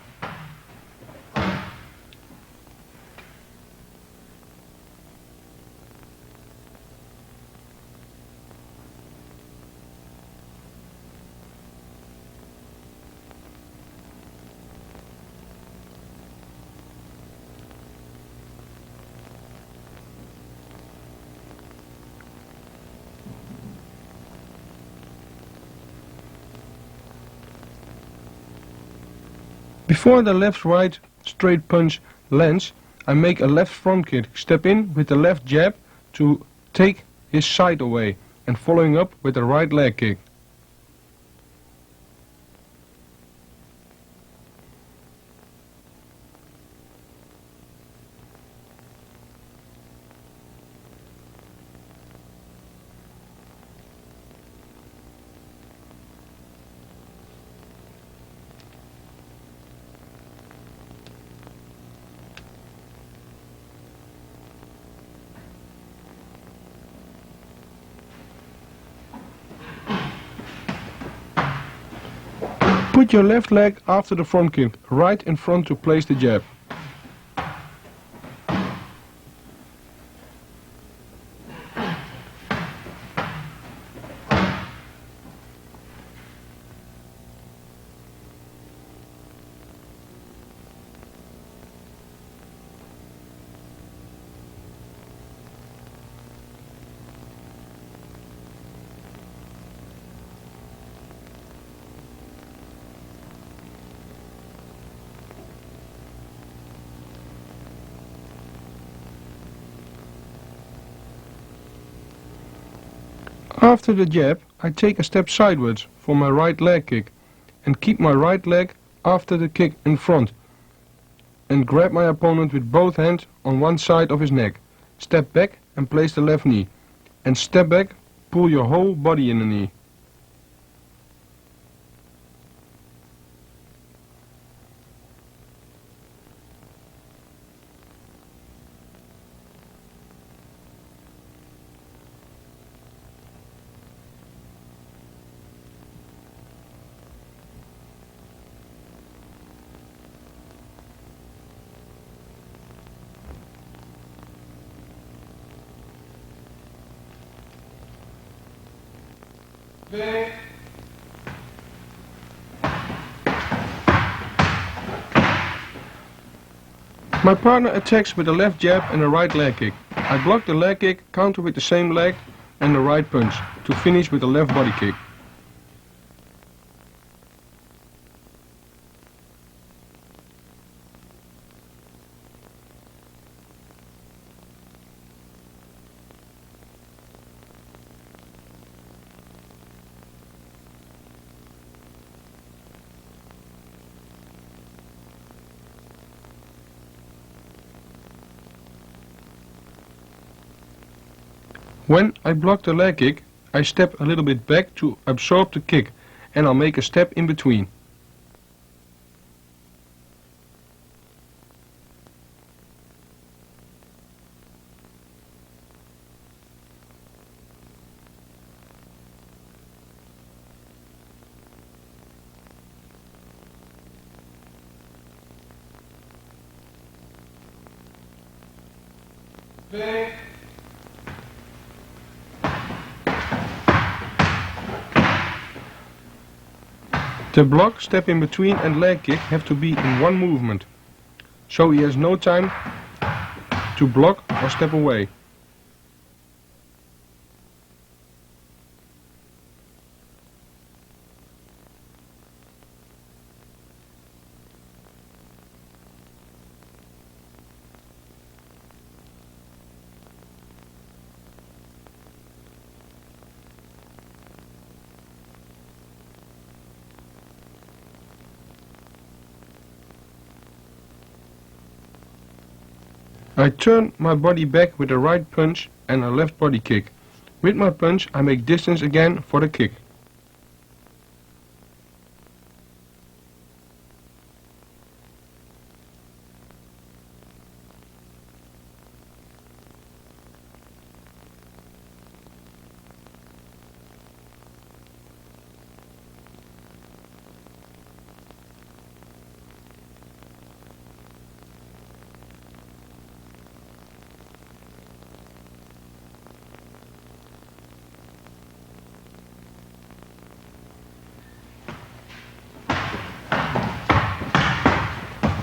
S2: Before the left-right straight punch lands, I make a left front kick, step in with the left jab to take his side away, and following up with a right leg kick. Put your left leg after the front kick, right in front to place the jab. After the jab, I take a step sideways for my right leg kick and keep my right leg after the kick in front and grab my opponent with both hands on one side of his neck. Step back and place the left knee, and step back, pull your whole body in the knee. My partner attacks with a left jab and a right leg kick. I block the leg kick, counter with the same leg and the right punch to finish with a left body kick. When I block the leg kick, I step a little bit back to absorb the kick, and I'll make a step in between. The block, step in between and leg kick have to be in one movement, so he has no time to block or step away. I turn my body back with a right punch and a left body kick. With my punch I make distance again for the kick.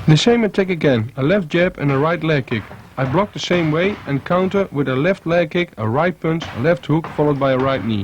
S2: The same attack again, a left jab and a right leg kick. I block the same way and counter with a left leg kick, a right punch, a left hook followed by a right knee.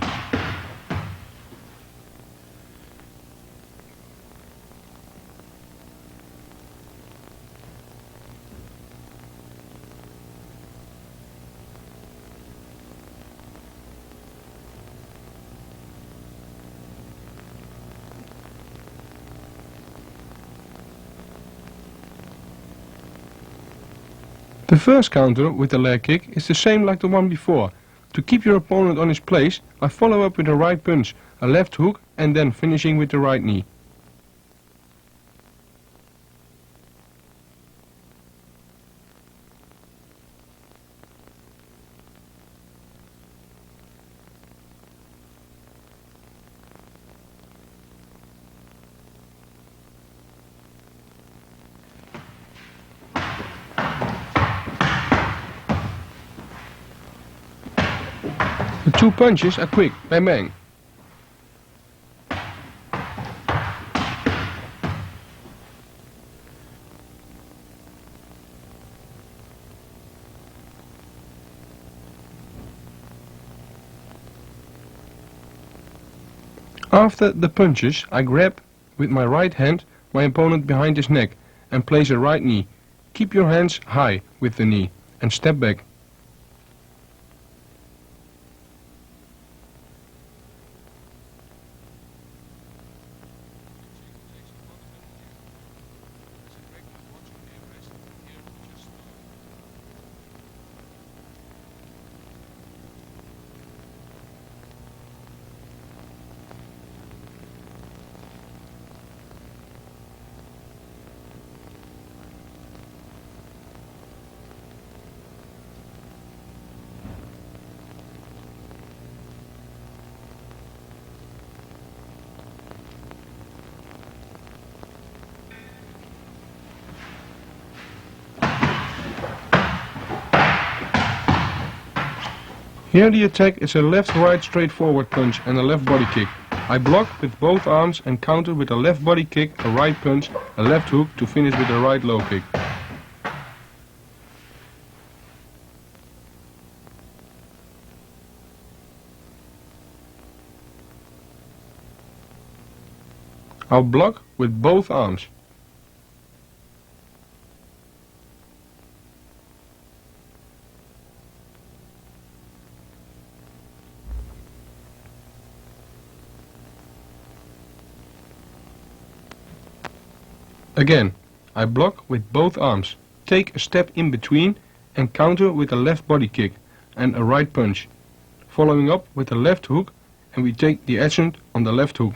S2: The first counter with the leg kick is the same like the one before. To keep your opponent on his place, I follow up with a right punch, a left hook and then finishing with the right knee. The two punches are quick, bang bang. After the punches, I grab with my right hand my opponent behind his neck and place a right knee. Keep your hands high with the knee and step back. Here the attack is a left-right straightforward punch and a left body kick. I block with both arms and counter with a left body kick, a right punch, a left hook to finish with a right low kick. I'll block with both arms. Again, I block with both arms, take a step in between and counter with a left body kick and a right punch, following up with a left hook, and we take the accent on the left hook.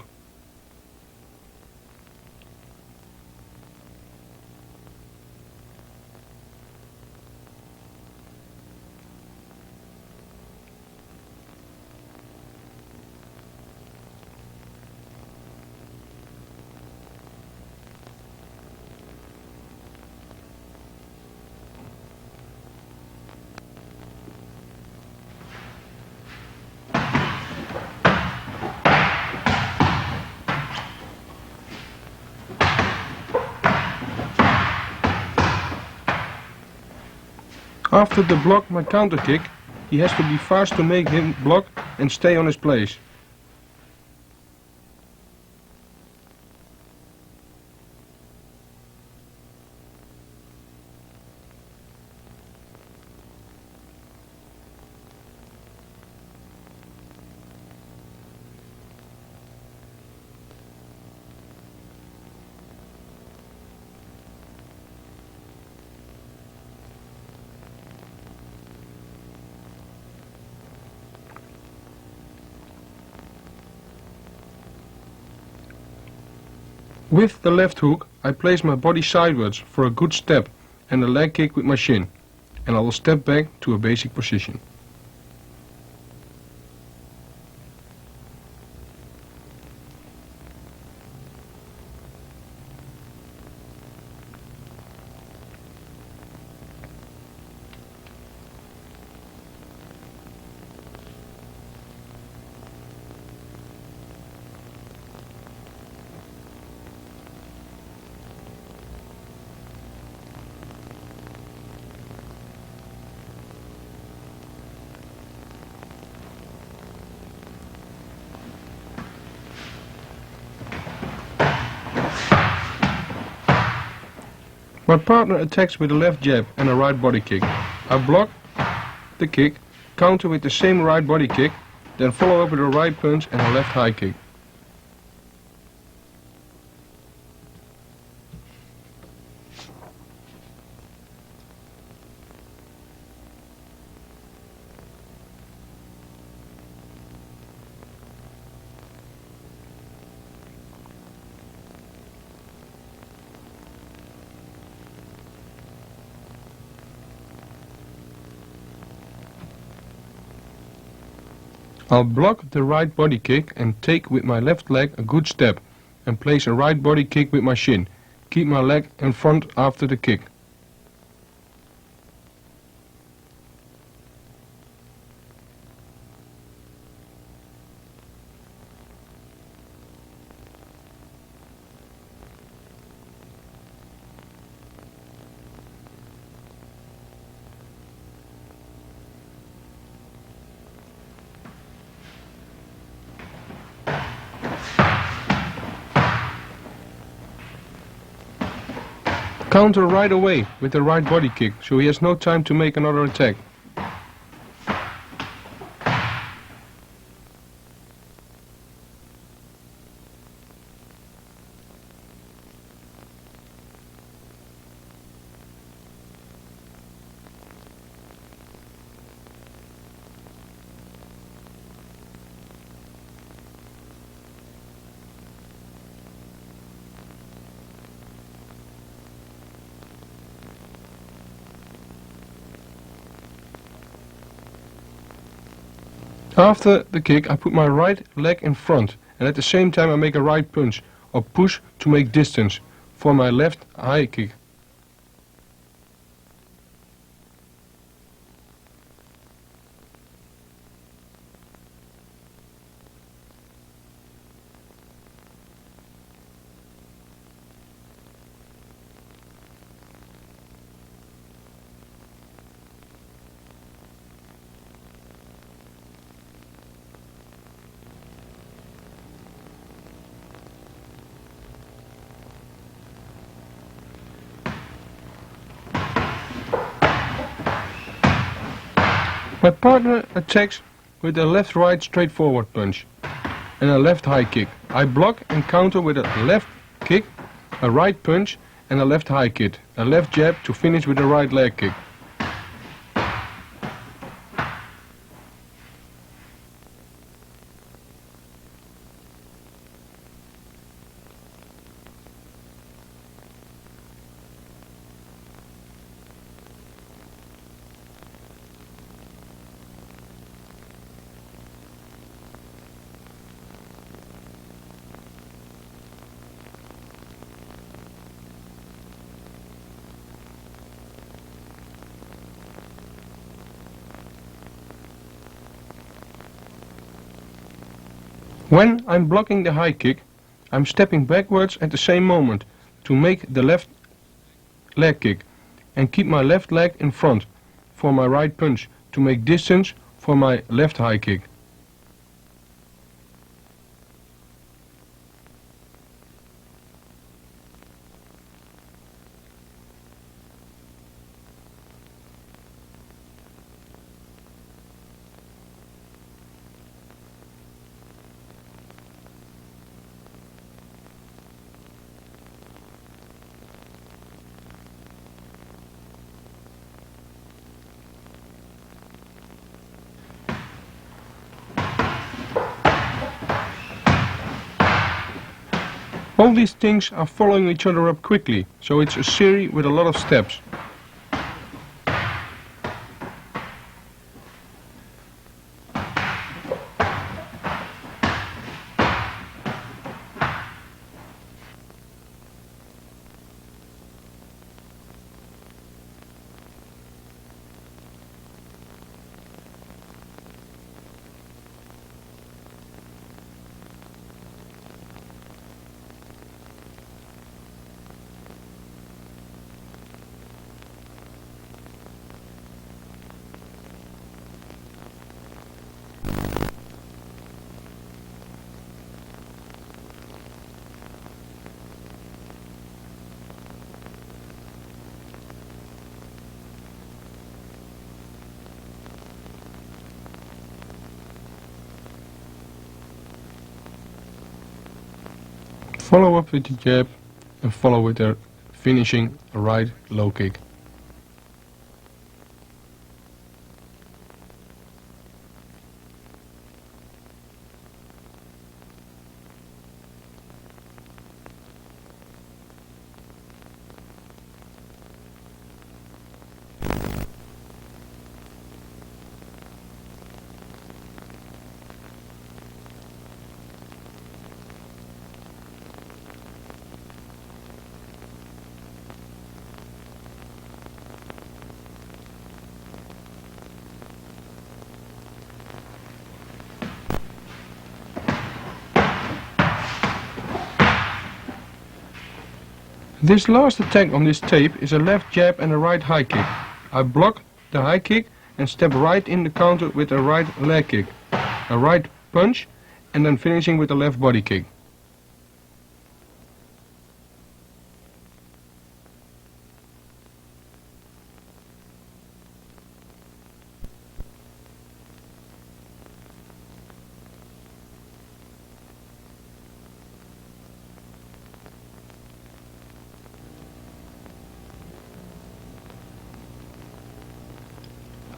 S2: After the block my counter kick, he has to be fast to make him block and stay on his place. With the left hook, I place my body sideways for a good step and a leg kick with my shin, and I will step back to a basic position. My partner attacks with a left jab and a right body kick. I block the kick, counter with the same right body kick, then follow up with a right punch and a left high kick. I'll block the right body kick and take with my left leg a good step and place a right body kick with my shin. Keep my leg in front after the kick. Counter right away with the right body kick, so he has no time to make another attack. After the kick I put my right leg in front and at the same time I make a right punch or push to make distance for my left high kick. My partner attacks with a left-right straightforward punch and a left high kick. I block and counter with a left kick, a right punch and a left high kick, a left jab to finish with a right leg kick. When I'm blocking the high kick, I'm stepping backwards at the same moment to make the left leg kick and keep my left leg in front for my right punch to make distance for my left high kick. All these things are following each other up quickly, so it's a series with a lot of steps. Follow up with the jab and follow with the finishing right low kick. This last attack on this tape is a left jab and a right high kick. I block the high kick and step right in the counter with a right leg kick, a right punch, and then finishing with a left body kick.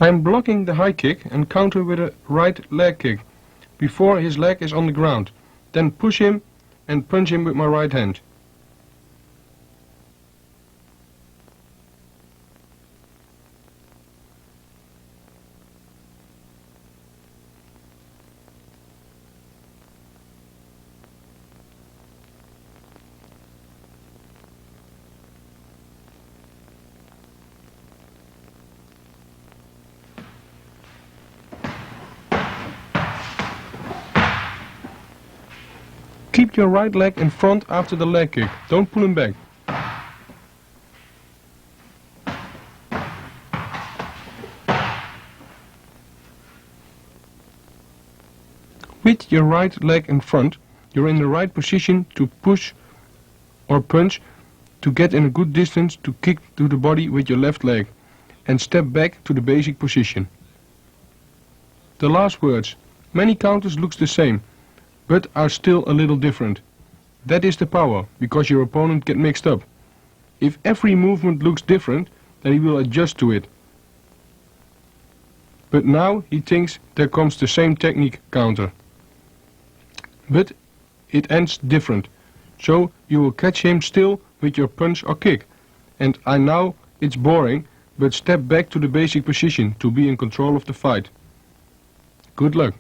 S2: I am blocking the high kick and counter with a right leg kick before his leg is on the ground, then push him and punch him with my right hand. Keep your right leg in front after the leg kick, don't pull him back. With your right leg in front, you're in the right position to push or punch, to get in a good distance to kick to the body with your left leg and step back to the basic position. The last words. Many counters looks the same, but are still a little different. That is the power, because your opponent get mixed up. If every movement looks different, then he will adjust to it. But now he thinks there comes the same technique counter. But it ends different, so you will catch him still with your punch or kick. And I know it's boring, but step back to the basic position to be in control of the fight. Good luck.